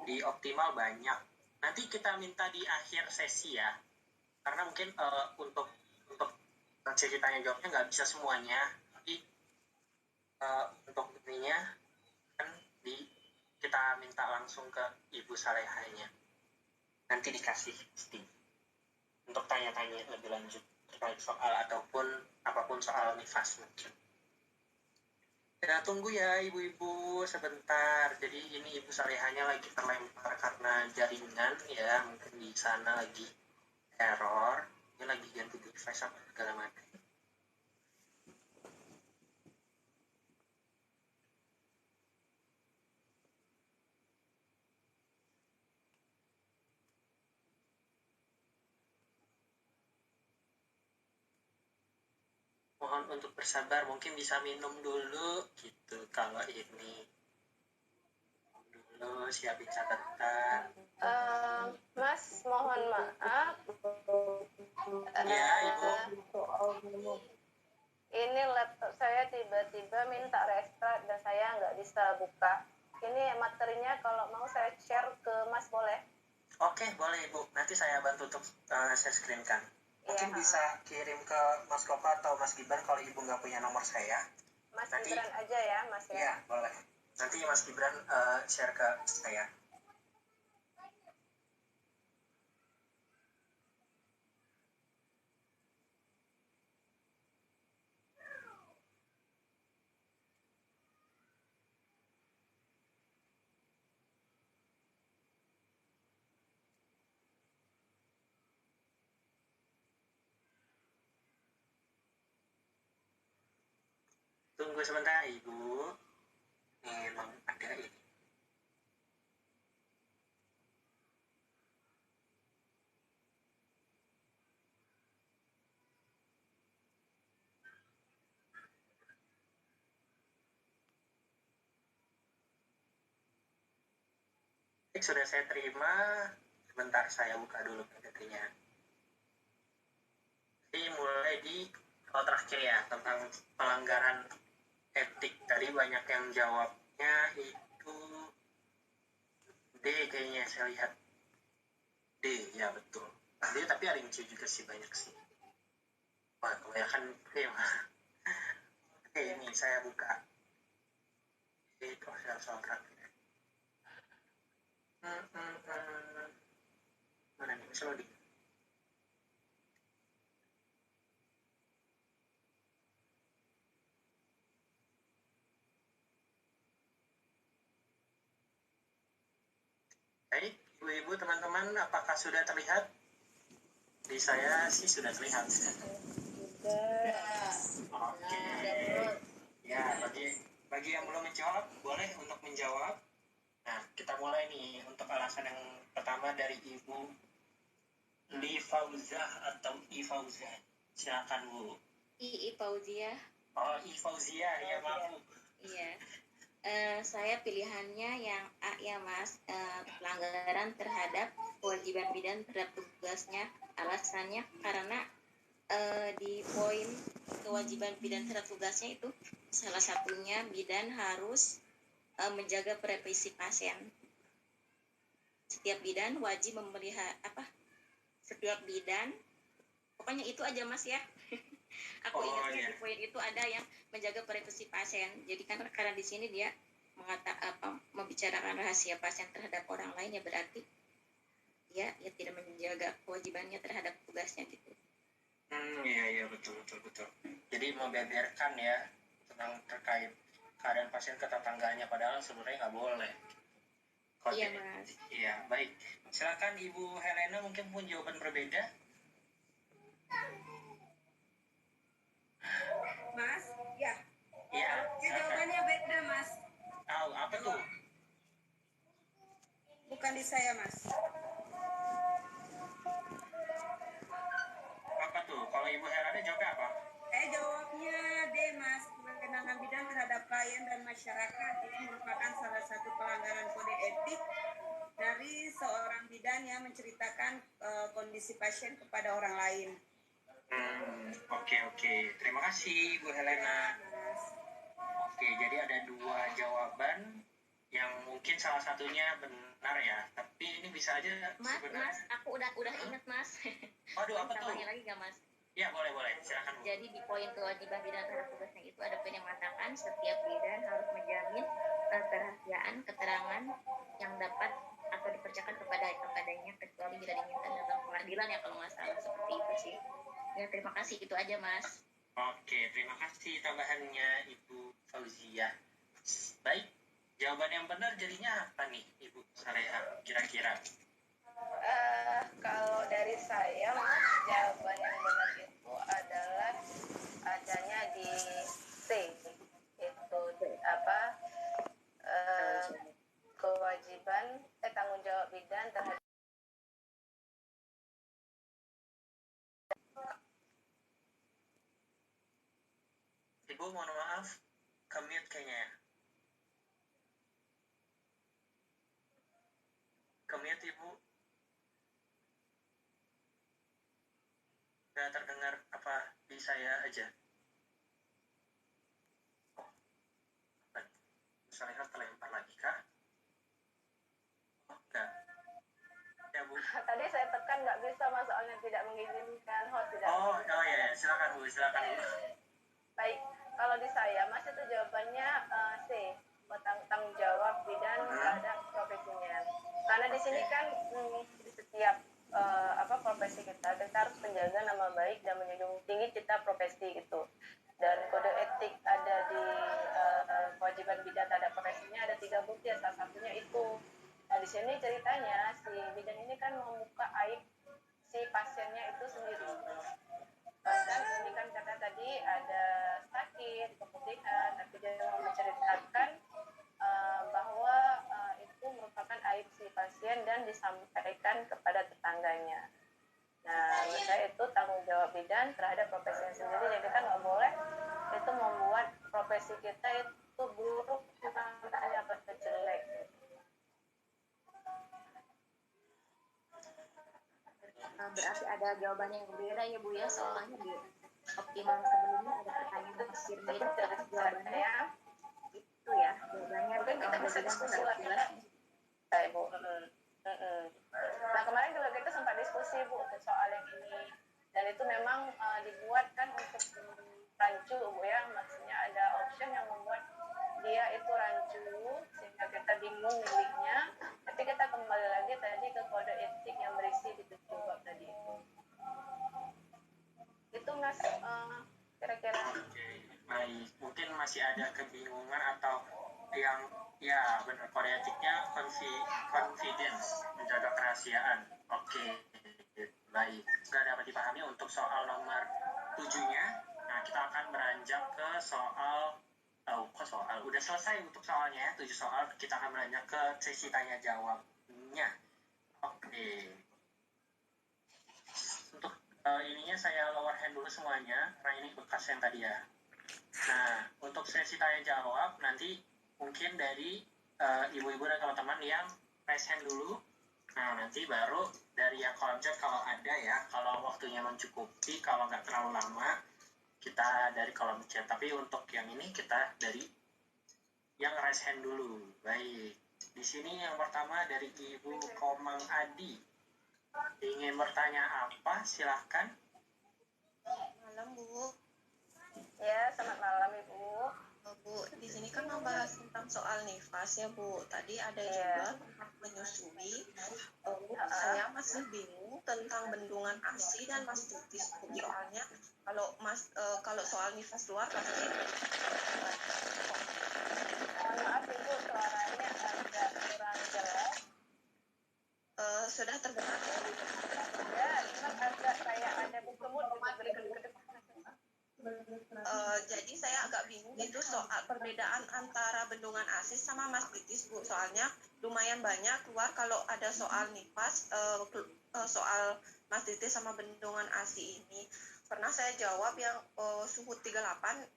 di Optimal banyak. Nanti kita minta di akhir sesi ya, karena mungkin untuk sesi tanya jawabnya nggak bisa semuanya, tapi untuk ininya kan kita minta langsung ke Ibu Salehahnya, nanti dikasih pasti untuk tanya-tanya lebih lanjut terkait soal ataupun apapun soal nifas mungkin. Ya, tunggu ya ibu-ibu sebentar. Jadi ini Ibu Salehahnya lagi terlempar karena jaringan ya, mungkin di sana lagi error. Ini lagi ganti device apa segala macam. Mohon untuk bersabar, mungkin bisa minum dulu gitu. Kalau ini dulu siapin catatan. Mas, mohon maaf. Ya, Ibu. Ini laptop saya tiba-tiba minta restart dan saya nggak bisa buka. Ini materinya kalau mau saya share ke Mas boleh? Oke, boleh Ibu. Nanti saya bantu untuk share screen kan. Mungkin bisa kirim ke Mas Koko atau Mas Gibran kalau Ibu nggak punya nomor saya. Mas nanti, Gibran aja ya, Mas ya. Iya, boleh. Nanti Mas Gibran share ke saya. Tunggu sebentar Ibu. Memang ada ini. Sudah saya terima. Sebentar saya buka dulu PPT-nya. Ini mulai di kalau terakhir ya, tentang pelanggaran etik. Tadi banyak yang jawabnya itu D kayaknya, saya lihat D, ya betul. D tapi ada yang C juga sih, banyak sih. Wah, kebanyakan D mah. Oke, ini saya buka. Ini proses soal terakhir. Mana nih, bisa loading. Baik, ibu-ibu, teman-teman, apakah sudah terlihat? Di saya sih sudah terlihat. Oke. Ya, bagi yang belum menjawab, boleh untuk menjawab. Nah, kita mulai nih untuk alasan yang pertama dari Ibu Li Fauzah atau I Fauzah. Silakan Bu. I Fauzia. Oh, I Fauzia, ya maaf Bu. Iya. Saya pilihannya yang A ya Mas, pelanggaran terhadap kewajiban bidan terhadap tugasnya. Alasannya karena di poin kewajiban bidan terhadap tugasnya itu salah satunya bidan harus menjaga privasi pasien. Setiap bidan wajib memelihara setiap bidan, pokoknya itu aja Mas ya. Aku ingatnya di poin itu ada yang menjaga privasi pasien. Jadi kan karena di sini dia membicarakan rahasia pasien terhadap orang lain, ya berarti dia tidak menjaga kewajibannya terhadap tugasnya gitu. Iya betul. Jadi membeberkan ya tentang terkait keadaan pasien ke tetangganya, padahal sebenarnya nggak boleh. Iya Mas. Iya, baik. Silakan Ibu Helena, mungkin pun jawaban berbeda. Mas, ya. Iya. Jawabannya beda Mas. Apa tuh? Bukan di saya Mas. Apa tuh? Kalau Ibu Helena jawabnya apa? Saya jawabnya D Mas, kewenangan bidan terhadap klien. masyarakat ini merupakan salah satu pelanggaran kode etik dari seorang bidan yang menceritakan kondisi pasien kepada orang lain. Oke. Terima kasih Bu Helena. Oke, jadi ada 2 jawaban yang mungkin salah satunya benar ya, tapi ini bisa aja sebenarnya. Mas, aku udah ingat Mas. Waduh, apa tuh? Tambahnya lagi nggak Mas? Ya, boleh, silakan Bu. Jadi di poin kewajiban bidan terhadap tugasnya itu ada poin yang mengatakan setiap bidan harus menjamin kerahasiaan keterangan yang dapat atau dipercayakan kepadanya kecuali bila diminta dalam pengadilan ya, kalau nggak salah seperti itu sih. Ya, terima kasih, itu aja Mas. Oke, terima kasih tambahannya Ibu Fauzia. Baik, jawaban yang benar jadinya apa nih Ibu Saleha kira-kira? Kalau dari saya, Mas, jawaban yang benar itu adalah adanya di C, itu kewajiban tanggung jawab bidan terhadap. Ibu mohon maaf, ke-mute kayaknya ya. Ke-mute Ibu. Nggak terdengar apa di saya aja. Misalnya terlempar lagi kah? Oh, enggak. Ya Bu. Tadi saya tekan nggak bisa, Mas, soalnya tidak mengizinkan host tidak. Oh ya, silakan Bu. Baik, kalau di saya Mas itu jawabannya C, tanggung jawab bidan terhadap profesinya. Karena di sini kan di setiap profesi kita harus menjaga nama baik dan menjunjung tinggi cita profesi gitu. Dan kode etik ada di kewajiban bidan terhadap profesinya ada 3 bukti, salah satunya itu. Nah di sini ceritanya si bidan ini kan membuka aib si pasiennya itu sendiri. Dan ini kan karena tadi ada sakit, keputihan, tapi dia mau menceritakan bahwa itu merupakan aib si pasien dan disampaikan kepada tetangganya. Nah, menurut saya itu tanggung jawab bidan terhadap profesinya sendiri. Jadi kita nggak boleh itu membuat profesi kita itu buruk atau jelek. Berarti ada jawaban yang berbeda ya Bu ya, soalnya di optimal sebelumnya ada pertanyaan Mas Firmin, jawabannya itu ya, jawabannya mungkin kita bisa diskusi lagi Bu. Nah kemarin juga kita sempat diskusi Bu soal yang ini, dan itu memang dibuat kan untuk rancu Bu ya, maksudnya ada option yang membuat dia itu rancu sehingga kita bingung milihnya, tapi kita kembali lagi tadi ke kode etik yang berisi di 7 bab tadi itu Mas, kira-kira. Baik, mungkin masih ada kebingungan atau yang ya benar, kode etiknya confidence, menjaga kerahasiaan. Oke, baik, nggak dapat dipahami untuk soal nomor 7-nya. Nah kita akan beranjak ke soal udah selesai untuk soalnya, 7 soal. Kita akan beranjak ke sesi tanya jawabnya. Oke, untuk ininya saya lower hand dulu semuanya karena ini bekas yang tadi ya. Nah untuk sesi tanya jawab nanti mungkin dari ibu-ibu dan teman-teman yang raise hand dulu. Nah nanti baru dari yang kolom chat kalau ada ya, kalau waktunya mencukupi, kalau nggak terlalu lama kita dari kolom chat. Tapi untuk yang ini kita dari yang raise hand dulu. Baik, di sini yang pertama dari Ibu Komang Adi. Ingin bertanya apa? Silahkan. Malam Bu. Ya, selamat malam Ibu. Bu, di sini kan membahas tentang soal nifas ya Bu. Tadi ada juga tentang menyusui. Saya masih bingung tentang bendungan ASI dan mastitis Bu. Soalnya kalau soal nifas luar pasti. Maaf Ibu, suaranya agak kurang jelas. Sudah terdengar Ya, cuma agak kayak ada buku-buku jadi saya agak bingung itu soal perbedaan antara bendungan ASI sama mastitis Bu. Soalnya lumayan banyak keluar kalau ada soal nifas, soal mastitis sama bendungan ASI ini. pernah saya jawab yang suhu 38,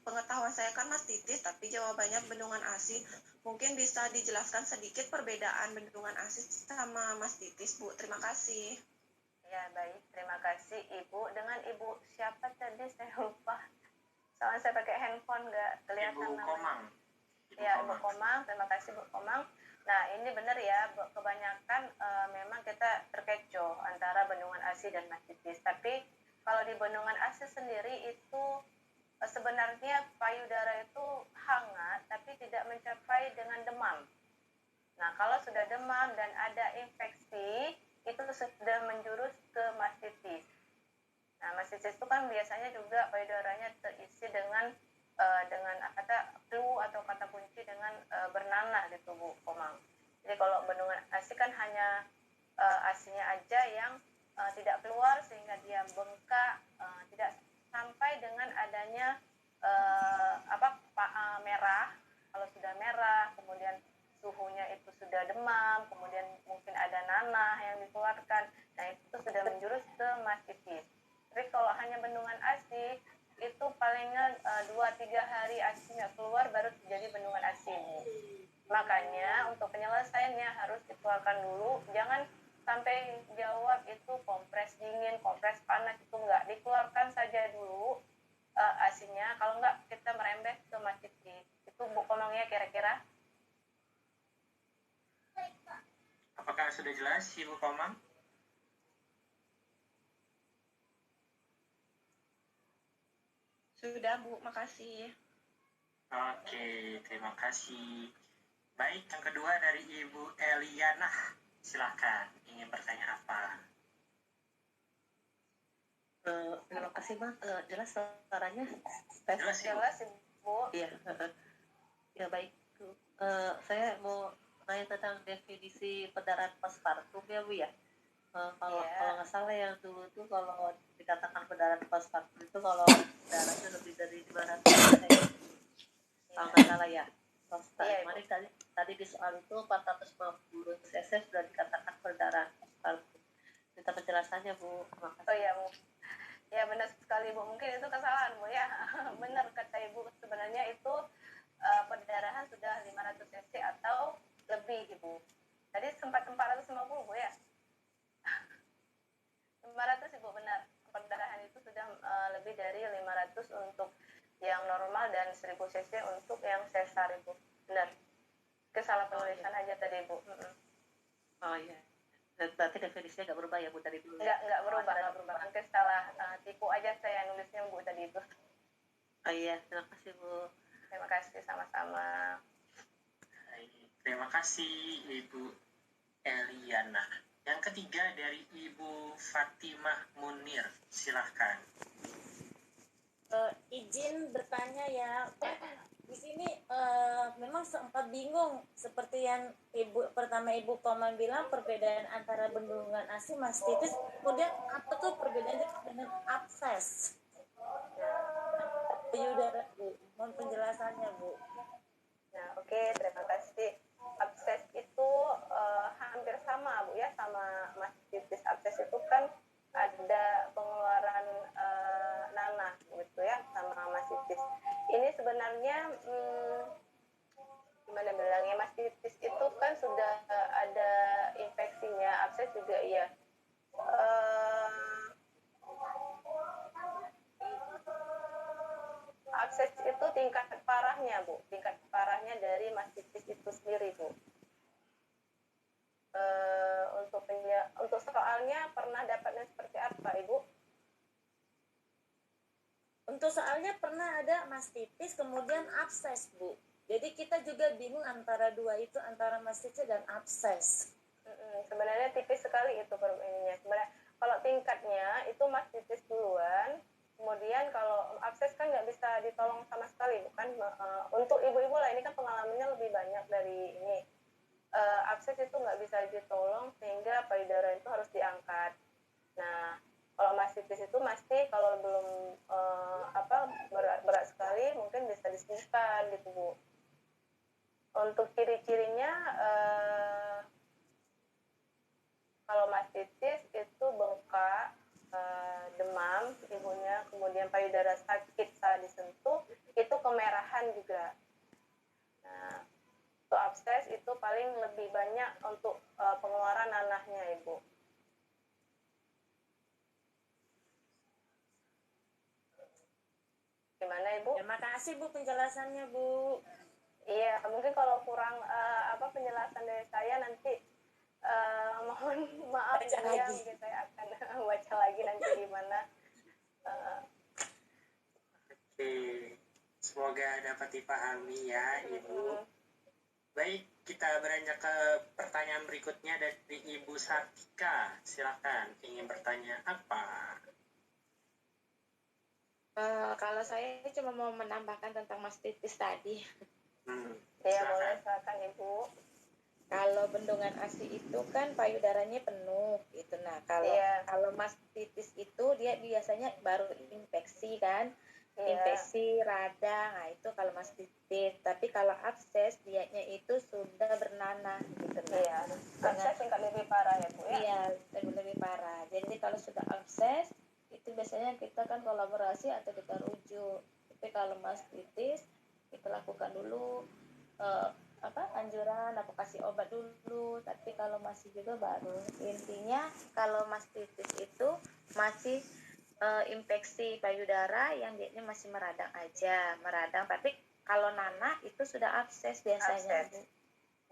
pengetahuan saya kan mastitis, tapi jawabannya bendungan ASI. Mungkin bisa dijelaskan sedikit perbedaan bendungan ASI sama mastitis, Bu. Terima kasih. Ya, baik. Terima kasih, Ibu. Dengan Ibu siapa tadi? Saya lupa. Soalnya saya pakai handphone, nggak kelihatan Ibu namanya. Komang. Ya, Ibu Komang. Terima kasih, Bu Komang. Nah, ini benar ya, kebanyakan memang kita terkecoh antara bendungan ASI dan mastitis. Tapi kalau di bendungan ASI sendiri itu sebenarnya payudara itu hangat, tapi tidak mencapai dengan demam. Nah, kalau sudah demam dan ada infeksi, itu sudah menjurus ke mastitis. Nah, mastitis itu kan biasanya juga payudaranya terisi dengan flu atau kata kunci dengan bernanah gitu, Bu Komang. Jadi kalau bendungan ASI kan hanya ASI-nya aja yang tidak keluar sehingga dia bengkak, tidak sampai dengan adanya merah. Kalau sudah merah, kemudian suhunya itu sudah demam, kemudian mungkin ada nanah yang dikeluarkan, nah itu sudah menjurus ke mastitis. Tapi kalau hanya bendungan ASI, itu palingan 2-3 hari ASI-nya keluar baru terjadi bendungan ASI. Makanya untuk penyelesaiannya harus dikeluarkan dulu, jangan sampai jawab itu kompres dingin, kompres panas, itu enggak, dikeluarkan saja dulu ASI-nya, kalau enggak kita merembes ke mastitis. Itu Bu Komangnya kira-kira. Apakah sudah jelas, Ibu Komang? Sudah, Bu. Makasih. Oke, terima kasih. Baik, yang kedua dari Ibu Eliana. Silakan, ingin bertanya apa? Terima kasih, Bang. Jelas suaranya? Jelas, Bu. Iya. Ya, baik. Saya mau tanya tentang definisi pendarahan postpartum ya, Bu ya. Kalau nggak salah yang dulu tuh kalau dikatakan pendarahan postpartum itu kalau darahnya lebih dari 500 kalau nggak salah ya. Kemarin tadi di soal itu 450 cc sudah dikatakan pendarahan postpartum. Minta penjelasannya, Bu. Makasih. Oh iya, Bu. Ya benar sekali, Bu. Mungkin itu kesalahan, Bu ya. Benar kata Ibu, sebenarnya itu perdarahan sudah 500 cc atau lebih, Ibu. Tadi sempat 450, Bu ya. 500, Ibu, benar. Perdarahan itu sudah lebih dari 500 untuk yang normal dan 1000 cc untuk yang sesar, Ibu. Benar. Kesalah penulisan aja tadi, Bu. Oh iya. Berarti definisinya nggak berubah ya, Bu, tadi dulu? Nggak berubah. Mungkin salah tipu aja saya nulisnya, Bu, tadi itu. Oh iya, terima kasih, Bu. Terima kasih, sama-sama. Terima kasih, Ibu Eliana. Yang ketiga dari Ibu Fatimah Munir, silahkan. Izin bertanya ya, di sini memang sempat bingung seperti yang Ibu Komang bilang, perbedaan antara bendungan ASI mastitis, kemudian apa tuh perbedaannya dengan abses payudara, Bu? Mohon penjelasannya, Bu. Nah, oke, terima kasih. Abses itu hampir sama, Bu ya, sama mastitis. Abses itu kan ada pengeluaran nanah gitu ya, sama mastitis. Ini sebenarnya gimana bilangnya, mastitis itu kan sudah ada infeksinya, abses juga iya. Abses itu tingkat parahnya, Bu, tingkat parahnya dari mastitis itu sendiri, Bu. Untuk soalnya pernah dapatnya seperti apa, Ibu? Untuk soalnya pernah ada mastitis kemudian abses, Bu. Jadi kita juga bingung antara dua itu, antara mastitis dan abses. Sebenarnya tipis sekali itu ininya. Sebenarnya kalau tingkatnya itu mastitis duluan, kemudian kalau abses kan nggak bisa ditolong sama sekali, bukan? Untuk ibu-ibu lah, ini kan pengalamannya lebih banyak dari ini. Abses itu nggak bisa ditolong sehingga payudara itu harus diangkat. Nah, kalau mastitis itu kalau belum berat sekali mungkin bisa disembuhkan gitu, Bu. Untuk ciri-cirinya kalau mastitis itu bengkak, demam, ibunya Gimana Ibu? Terima kasih Bu penjelasannya Bu. Iya, mungkin kalau kurang penjelasan dari saya nanti mohon maaf baca ya, lagi. mungkin saya akan baca lagi nanti gimana. Oke, semoga dapat dipahami ya Ibu. Baik, kita beranjak ke pertanyaan berikutnya dari Ibu Sartika. Silakan, ingin bertanya apa? Kalau saya cuma mau menambahkan tentang mastitis tadi. Ya boleh, silakan Ibu. Kalau bendungan ASI itu kan payudaranya penuh gitu. Nah, kalau mastitis itu dia biasanya baru infeksi kan. Infeksi radang, nah itu kalau mastitis. Tapi kalau abses dianya itu sudah bernanah gitu. Iya, abses tingkat lebih parah ya Bu ya? Iya, lebih parah. Jadi kalau sudah abses itu biasanya kita kan kolaborasi atau kita rujuk. Tapi kalau mastitis kita lakukan dulu anjuran, aku kasih obat dulu. Tapi kalau masih juga baru. Intinya kalau mastitis itu masih infeksi payudara yang dia masih meradang aja, tapi kalau nanah itu sudah abses biasanya.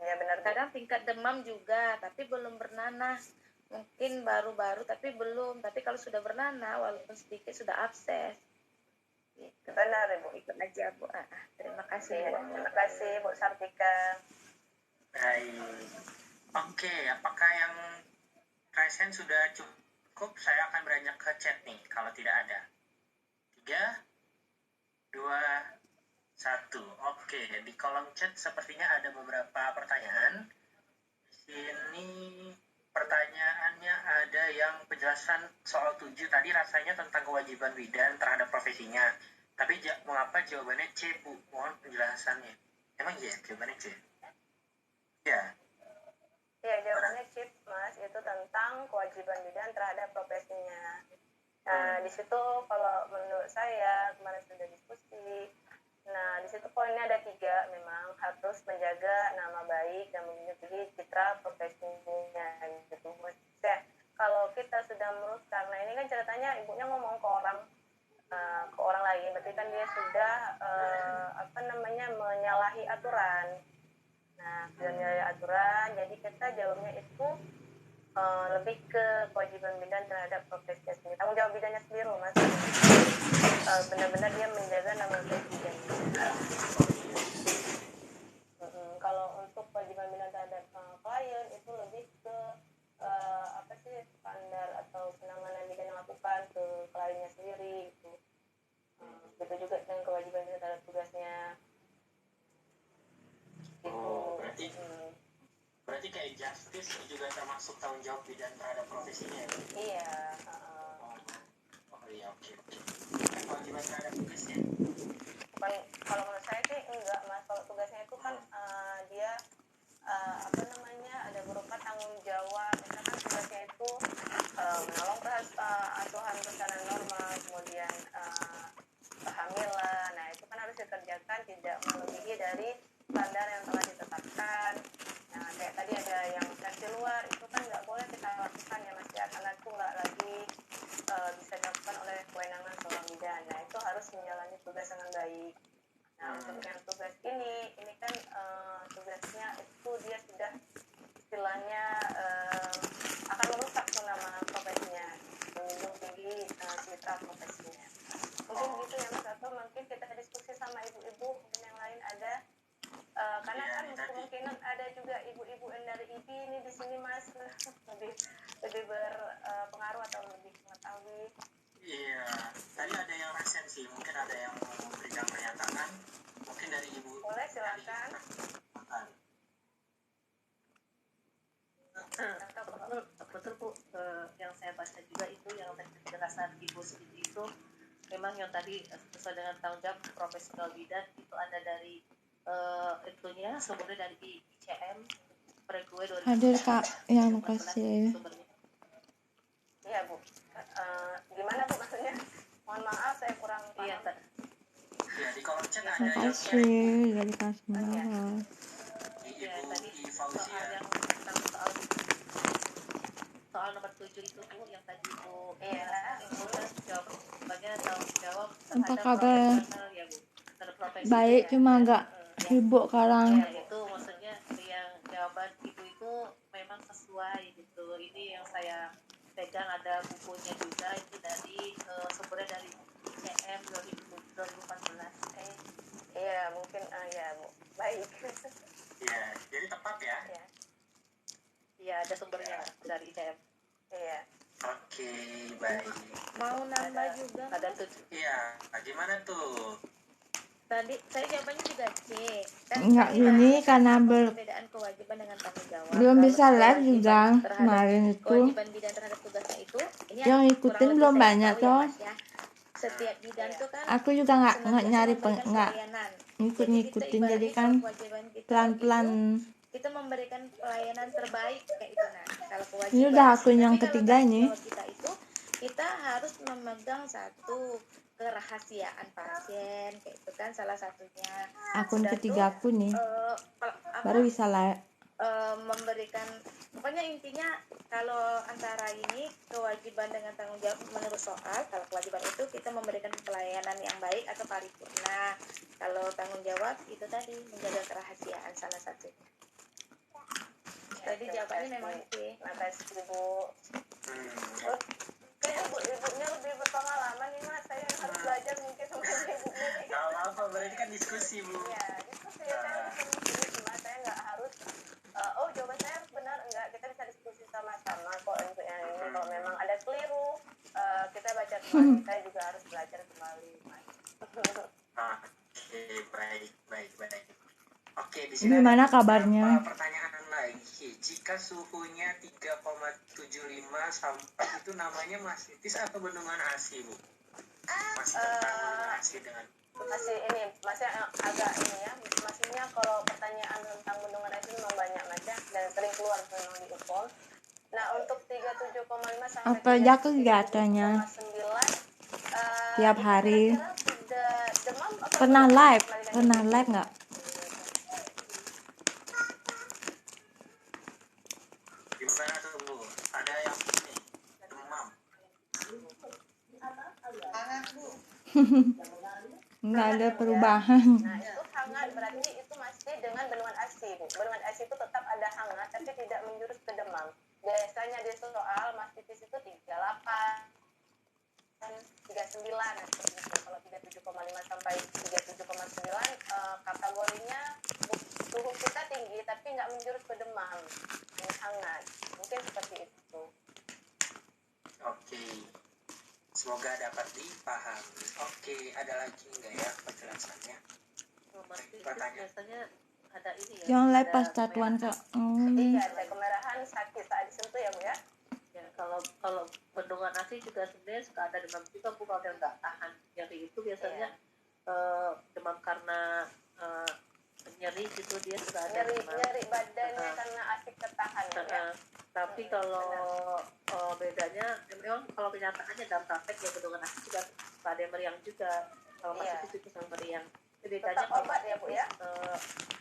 Ya benar. Kadang tingkat demam juga, tapi belum bernanah. Mungkin baru-baru tapi belum. Tapi kalau sudah bernanah, walaupun sedikit sudah abses. Gitu. Benar Ibu. Ikut aja Bu. Terima kasih. Ya, terima kasih Bu Sartika. Baik. Oke, apakah yang present sudah cukup? Saya akan beranjak ke chat nih kalau tidak ada. 3, 2, 1. Oke, di kolom chat sepertinya ada beberapa pertanyaan. Di sini pertanyaannya ada yang penjelasan soal 7 tadi rasanya tentang kewajiban bidan terhadap profesinya. Tapi mengapa jawabannya C, Bu? Mohon penjelasannya. Emang iya jawabannya C? Ya. Ya, jawabannya chip Mas, itu tentang kewajiban bidan terhadap profesinya. Nah, di situ kalau menurut saya kemarin sudah diskusi. Nah, di situ poinnya ada 3, memang harus menjaga nama baik dan menjunjung citra profesinya gitu. Maksudnya, kalau kita sudah meluruskan, nah ini kan ceritanya ibunya ngomong ke orang lain, berarti kan dia sudah menyalahi aturan. Nah, menyalahi aturan, jadi kita jawabnya itu lebih ke kewajiban bidan terhadap profesinya sendiri. Tanggung jawab bidannya sendiri loh Mas. Benar-benar dia menjaga nama baik bidannya. Kalau untuk kewajiban bidan terhadap klien itu lebih ke standar atau penanganan bidan yang lakukan ke kliennya sendiri gitu. Begitu juga dengan kewajiban bidan terhadap tugasnya. Berarti kayak justice juga termasuk tanggung jawab bidan terhadap profesinya ya? Iya. Oh iya, oke. Kewajiban terhadap tugasnya? Bukan, kalau menurut saya sih enggak Mas. Kalau tugasnya itu kan dia ada berupa tanggung jawab. Misalkan tugasnya itu menolong asuhan pesanan normal, kemudian kehamilan. Nah itu kan harus dikerjakan tidak melebihi dari standar yang telah ditetapkan. Nah kayak tadi ada yang versi luar itu kan nggak boleh kita lakukan ya Mas ya, karena itu nggak lagi bisa dilakukan oleh kewenangan seorang bidan. Nah itu harus menjalani tugas dengan baik. Nah untuk yang tugas ini kan tugasnya itu dia sudah istilahnya akan merusak nama profesinya, menjunjung tinggi citra profesinya. Mungkin gitu ya Mas, atau mungkin kita diskusi sama ibu-ibu dan yang lain ada. Karena kan kemungkinan ada juga ibu-ibu dari IPI ini di sini Mas, lebih berpengaruh atau lebih mengetahui. Iya, tadi ada yang resensi, mungkin ada yang memberikan pernyataan, mungkin dari ibu. Boleh, silakan. Betul Bu, yang saya baca juga itu yang tadi penjelasan Ibu seperti itu, memang yang tadi sesuai dengan tanggung jawab profesional bidan itu ada dari itunya sumbernya dari ICM Pregue 2000. Hadir Kak, ya makasih. Iya Bu, gimana Bu maksudnya? Mohon maaf saya kurang paham. Iya, di kolom chat ada yang makasih dari Kak Semara. Iya, tadi soal yang soal nomor 7 itu Bu, yang tadi Bu Ibu jawab sebagai tanggung jawab Apa terhadap kabar? profesional profesi baik ya. cuma agak sibuk sekarang. Ya itu maksudnya yang jawaban ibu itu memang sesuai gitu. Ini yang saya pegang, ada bukunya juga, itu dari sumbernya dari ICM 2014. Iya mungkin ya Bu. Baik. Iya, jadi tepat ya. Iya ada sumbernya dari ICM. Iya. Oke, baik. Mau nambah juga? Ada 7. Iya, gimana tuh? Tadi saya jawabannya juga C. Enggak gini karena perbedaan kewajiban dengan tanggung jawab. belum bisa Kalau live juga terhadap kemarin itu. kewajiban bidan terhadap tugasnya itu, ini Yang kurang ikutin lebih belum saya banyak tahu ya, toh. Mas, ya. Setiap bidan itu kan Aku juga nggak senantiasa nyari memberikan nggak pelayanan. ngikut-ngikutin, jadi Ibaratnya kan kalau kewajiban kita pelan-pelan. itu, kita memberikan pelayanan terbaik kayak itu. Nah, kalau Ini kewajiban. udah akun yang Tapi kalau ketiga tanggung ini. jawab kita itu, kita harus memegang satu kerahasiaan pasien kayak itu kan salah satunya. Akun Udah ketiga tuh, aku nih. apa, Baru bisa live. memberikan, pokoknya intinya kalau antara ini kewajiban dengan tanggung jawab menurut soal, kalau kewajiban itu kita memberikan pelayanan yang baik atau paripurna, kalau tanggung jawab itu tadi menjaga kerahasiaan salah satunya. Tadi jawabannya memang sih. Makasih Bu. Kayaknya ibunya lebih berpengalaman nih Mas. Saya yang harus belajar mungkin sama ibunya. Gak apa-apa, berarti kan diskusi Bu. Iya, diskusi ya. Saya diskusi cuma saya nggak harus. Oh jawaban saya harus benar enggak? Kita bisa diskusi sama-sama kok untuk yang ini. Kalau memang ada keliru, kita baca kembali. Saya juga harus belajar kembali Mas. Oke, baik. Oke, di sini Gimana ada kabarnya? pertanyaan lagi. Jika suhunya 3,75 sampai itu namanya mastitis atau bendungan ASI, Bu? Masih tentang bendungan ASI dengan Masih ini, masih agak ini ya. Maksudnya kalau pertanyaan tentang bendungan ASI memang banyak Mas ya, dan sering keluar memang di UPOM. Nah, untuk 37,5 sampai Apa aja kegiatannya? 37,9 tiap hari. Sudah demam atau Pernah live nggak? gimana tuh, Bu? Ada yang ini demam. Hangat Bu. Nggak ada perubahan. Nah, itu hangat berarti itu masih dengan bendungan ASI, Bu. Bendungan ASI itu tetap ada hangat tapi tidak menjurus ke demam. Biasanya di soal mastitis itu 38 39 seperti itu. Kalau 37,5 sampai 37,9 kategorinya suhu kita tinggi tapi nggak menjurus ke demam, ini hangat, mungkin seperti itu. Oke, semoga dapat dipahami. Oke, ada lagi nggak ya penjelasannya? Biasanya ada ini ya. Yang live ada pas tatuan Kak. Iya, ada kemerahan sakit saat disentuh ya Bu ya. Ya, kalau bendungan ASI juga sebenarnya suka ada demam juga Bu, kalau yang nggak tahan nyeri itu biasanya demam karena nyeri gitu, dia suka ada nyeri badannya karena asik ketahan ya. Tapi kalau bedanya memang kalau kenyataannya dalam praktek ya bendungan ASI juga suka ada meriang juga. Kalau mastitis itu sama meriang. Bedanya kalau obat ya Bu ya.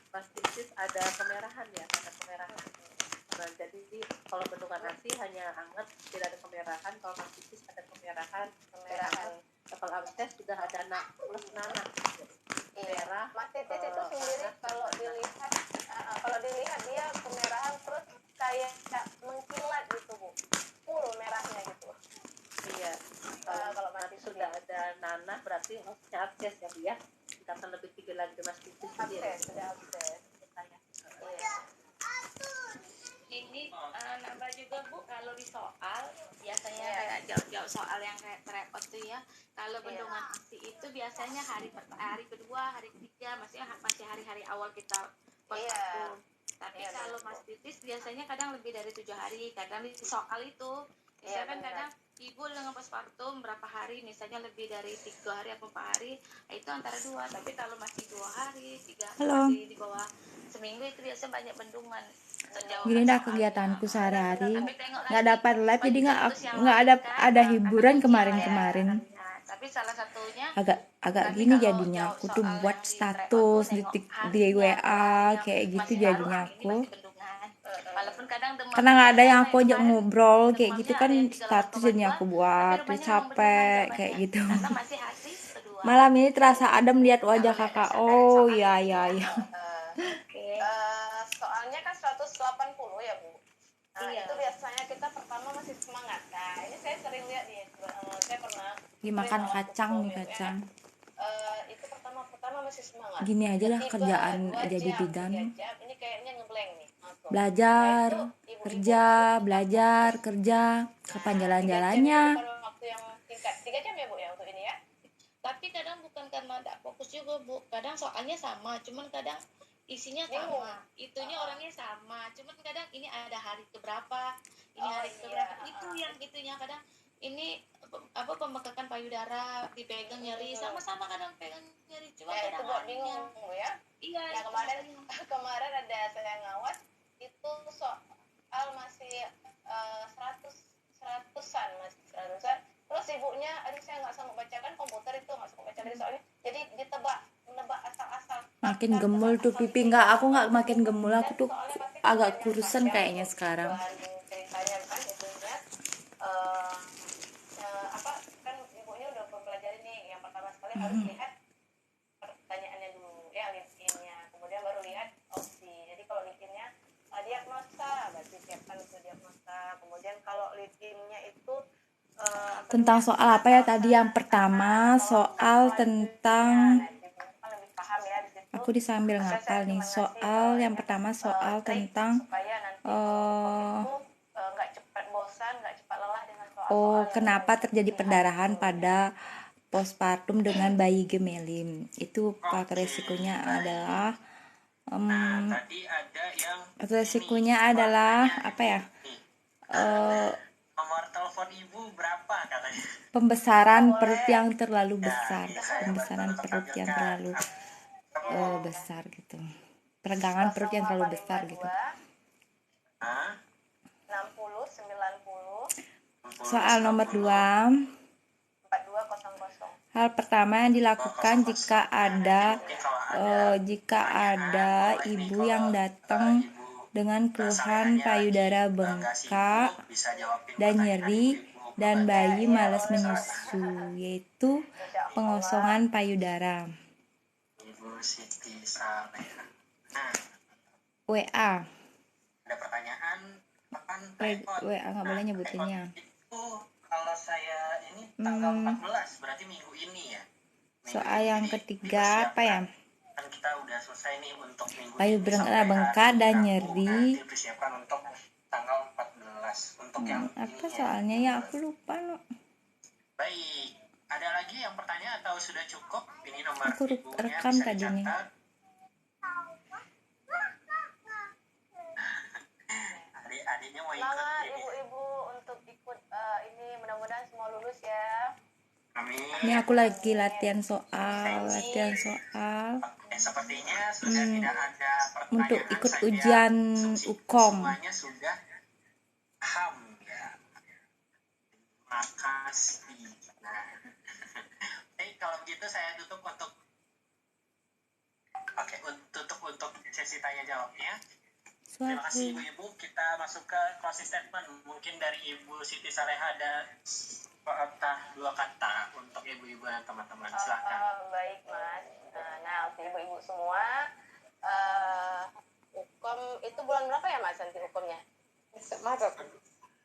Mastitis ada kemerahan ya, ada kemerahan. Nah, jadi kalau bendungan ASI hanya hangat, tidak ada kemerahan. Kalau mastitis ada kemerahan. Kalau absces sudah ada plus nanah. Merah. Mastitis itu sendiri kalau dilihat dia kemerahan terus kayak mengkilat gitu Bu. Full merahnya gitu. Iya. Kalau mastitis sudah ada nanah berarti maksudnya absces ya Bu ya. Kita akan lebih tinggi lagi mastitis. Absces, sudah absces. Ini nambah juga Bu, kalau di soal biasanya kayak jawab soal yang kayak repot tuh ya. Kalau bendungan ASI itu biasanya hari kedua, hari ketiga, masih hari-hari awal kita posyandu. Tapi kalau mastitis biasanya kadang lebih dari 7 hari. Kadang di soal itu misalkan kadang ibu dengan postpartum berapa hari, misalnya lebih dari 3 hari atau 4 hari, itu antara 2. Tapi kalau masih 2 hari, 3 hari, di bawah seminggu itu biasanya banyak bendungan. Gini dah kegiatanku sehari-hari, nggak dapat live jadi nggak ada hiburan kemarin. Tapi salah satunya agak gini jadinya aku tuh buat status di WA kayak gitu jadinya aku. Karena nggak ada yang aku ajak ngobrol kayak gitu kan, status jadinya aku buat, terus capek kayak gitu. Malam ini terasa adem lihat wajah kakak. Oh ya ya ya. Soalnya kan 180 ya Bu. Nah Iya. itu biasanya kita pertama masih semangat. Nah ini saya sering lihat nih, saya pernah Dimakan beli kacang hukum nih ya, Bu, ya kacang. kan? Itu pertama masih semangat. Gini aja lah Tiba kerjaan 2 jadi jam, bidan. 3 jam, ini kayaknya ngeblank nih. Langsung. Belajar, Nah, itu ibu-ibu kerja, harus belajar, fokus. kerja. Kapan 3 jalan-jalannya? jam bukan waktu yang singkat. 3 jam ya Bu ya untuk ini ya. Tapi kadang bukan karena tidak fokus juga Bu, kadang soalnya sama, cuman kadang isinya sama, itunya orangnya sama, cuman kadang ini ada hari keberapa, ini hari keberapa, itu yang itunya kadang ini apa pembekakan payudara dipegang nyeri, sama-sama kadang pegang nyeri, cuma Itu kadang buat harinya. bingung Bu ya. Iya. Nah kemarin ada saya ngawas itu soal masih 100-an masih 100-an. Terus ibunya, aduh saya nggak sanggup bacakan, komputer itu nggak sanggup baca dari soalnya. Jadi menebak asal-asal. Makin gemul tuh pipi. Nggak, aku nggak makin gemul, aku tuh agak kurusan kayaknya sekarang. Ceritanya kan itunya apa kan ibunya udah mempelajari nih. Yang pertama sekali harus lihat pertanyaannya dulu ya, LinkedIn-nya, kemudian baru lihat opsi. Jadi kalau LinkedIn-nya diagnosa, berarti siapkan untuk diagnosa. Kemudian kalau LinkedIn-nya itu Tentang soal apa ya tadi? Yang pertama soal tentang, aku disambil ngapal nih. Soal yang pertama soal tentang nggak cepat bosan, nggak cepat lelah dengan soal kenapa terjadi perdarahan pada postpartum dengan bayi gemelin. Itu faktor resikonya adalah tadi ada yang resikonya adalah apa ya? nomor telepon ibu berapa katanya? Pembesaran perut yang terlalu besar, pembesaran perut yang terlalu besar gitu, peregangan perut yang terlalu besar gitu. 60 90 Soal nomor 2, 4200. hal pertama yang dilakukan jika ada ibu yang datang dengan keluhan payudara bengkak dan nyeri dan bayi malas menyusu, yaitu pengosongan payudara. Ibu Siti Saleha. WA. Ada pertanyaan kapan WA nggak boleh nyebutinnya. Itu kalau saya ini tanggal 14 berarti minggu ini ya. Soal yang ketiga apa ya? Kan kita udah selesai nih untuk minggu payudara bengkak dan nyeri. Dipersiapkan untuk tanggal 14 untuk yang apa soalnya ya aku lupa no. Baik, ada lagi yang bertanya atau sudah cukup? Ini nomor aku rekam tadi nih. Adik-adiknya mau ikut. Semangat ibu-ibu untuk ikut ini, mudah-mudahan semua lulus ya. Amin. Ini aku lagi latihan soal. Sepertinya sudah tidak ada pertanyaan untuk ikut ujian UKOM. Semuanya sudah paham ya. Makasih. Nah, baik kalau begitu saya tutup untuk tutup sesi tanya jawabnya. Terima kasih ibu-ibu. Kita masuk ke closing statement. Mungkin dari Ibu Siti Saleha ada dua kata untuk ibu-ibu dan teman-teman. Silahkan. Baik Mas. Nah untuk ibu-ibu semua, UKOM itu bulan berapa ya Mas nanti UKOM-nya?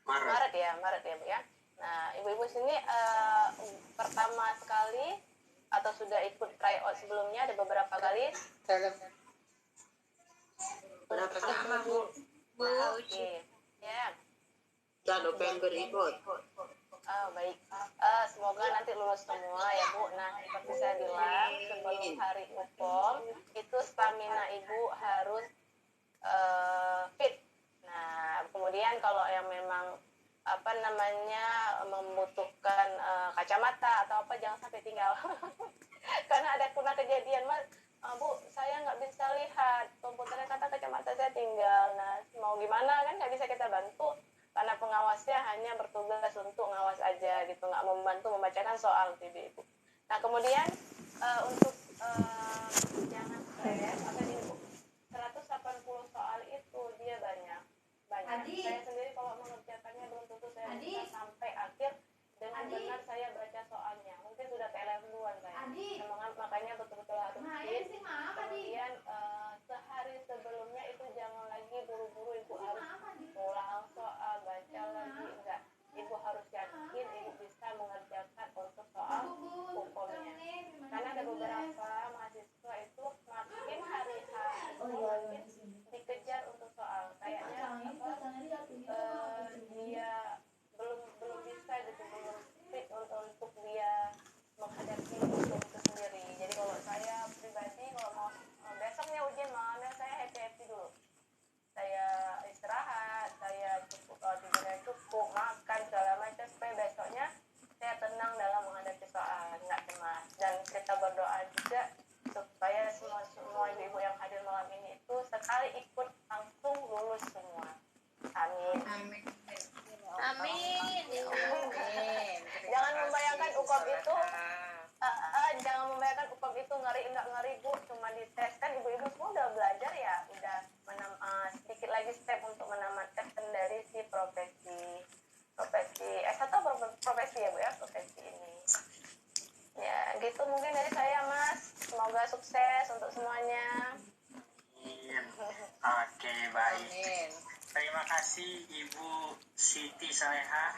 Maret ya Bu ya. Nah ibu-ibu sini pertama sekali atau sudah ikut tryout sebelumnya ada beberapa kali? Pertama Bu. Oke. Ya. November ikut. Baik. Semoga nanti lulus semua ya Bu. Nah seperti saya bilang sebelum hari UKOM itu stamina ibu harus fit. Nah kemudian kalau yang memang membutuhkan kacamata atau apa jangan sampai tinggal. Karena pernah kejadian Mas, Bu saya nggak bisa lihat, komputernya kata kacamata saya tinggal. Nah mau gimana kan nggak bisa kita bantu karena pengawasnya hanya bertugas untuk ngawas aja gitu, nggak membantu membacakan soal ibu. Nah kemudian untuk jangan stres, 180 soal itu dia banyak. Saya sendiri kalau mengerjakannya belum tentu saya bisa sampai akhir dengan benar saya baca soalnya. Mungkin sudah kayak level duluan saya. Makanya betul-betul harus fit. Kemudian sehari sebelumnya itu jangan lagi buru-buru ibu harus ulang soal, baca lagi, enggak. Ibu harus yakin ibu bisa mengerjakan untuk soal hukumnya. Karena ada beberapa mahasiswa itu makin hari makin dikejar untuk soal. Kayaknya dia belum bisa gitu, belum fit untuk dia menghadapi hukum itu sendiri. Jadi kalau saya pribadi kalau mau besoknya ujian malamnya saya happy dulu. Saya istirahat, saya tidurnya cukup, makan segala macam supaya besoknya saya tenang dalam menghadapi soal, nggak cemas. Dan kita berdoa juga supaya semua ibu-ibu yang hadir malam ini itu sekali ikut langsung lulus semua. Amin. Amin. Amin. Ya amin. Jangan membayangkan UKOM itu jangan membayangkan UKOM itu ngeri enggak ngeri Bu, cuma dites kan ibu-ibu semua udah belajar ya, udah sedikit lagi step untuk menamatkan dari si profesi S1 profesi ya Bu ya, profesi ini. Ya, gitu mungkin dari saya Mas. Semoga sukses untuk semuanya. Amin. Oke, baik. Terima kasih Ibu Siti Saleha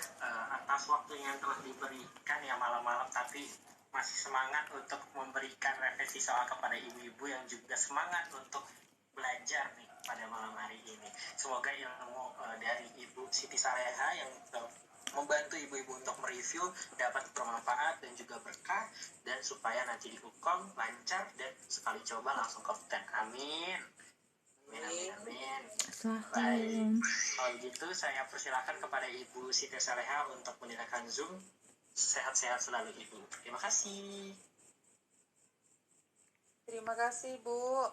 atas waktu yang telah diberikan ya malam-malam, tapi masih semangat untuk memberikan revisi soal kepada ibu-ibu yang juga semangat untuk belajar nih pada malam hari ini. Semoga ilmu dari Ibu Siti Saleha yang membantu ibu-ibu untuk mereview dapat bermanfaat dan juga berkah, dan supaya nanti di hukum lancar dan sekali coba langsung kompeten. Amin. Amin. Baik, kalau gitu saya persilakan kepada Ibu Siti Saleha untuk meninggalkan Zoom. Sehat-sehat selalu Ibu. Terima kasih. Terima kasih Bu.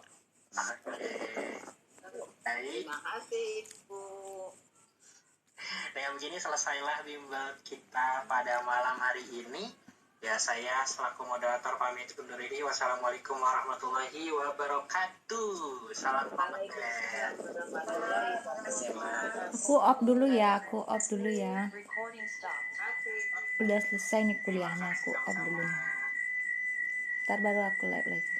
Baik. Terima kasih Bu. Dengan begini selesailah bimbel kita pada malam hari ini. Ya, saya selaku moderator pamit undur diri. Wassalamualaikum warahmatullahi wabarakatuh. Salam konten. Aku off dulu ya. Udah selesai nih kuliahnya, aku off dulu. Ntar baru aku live lagi.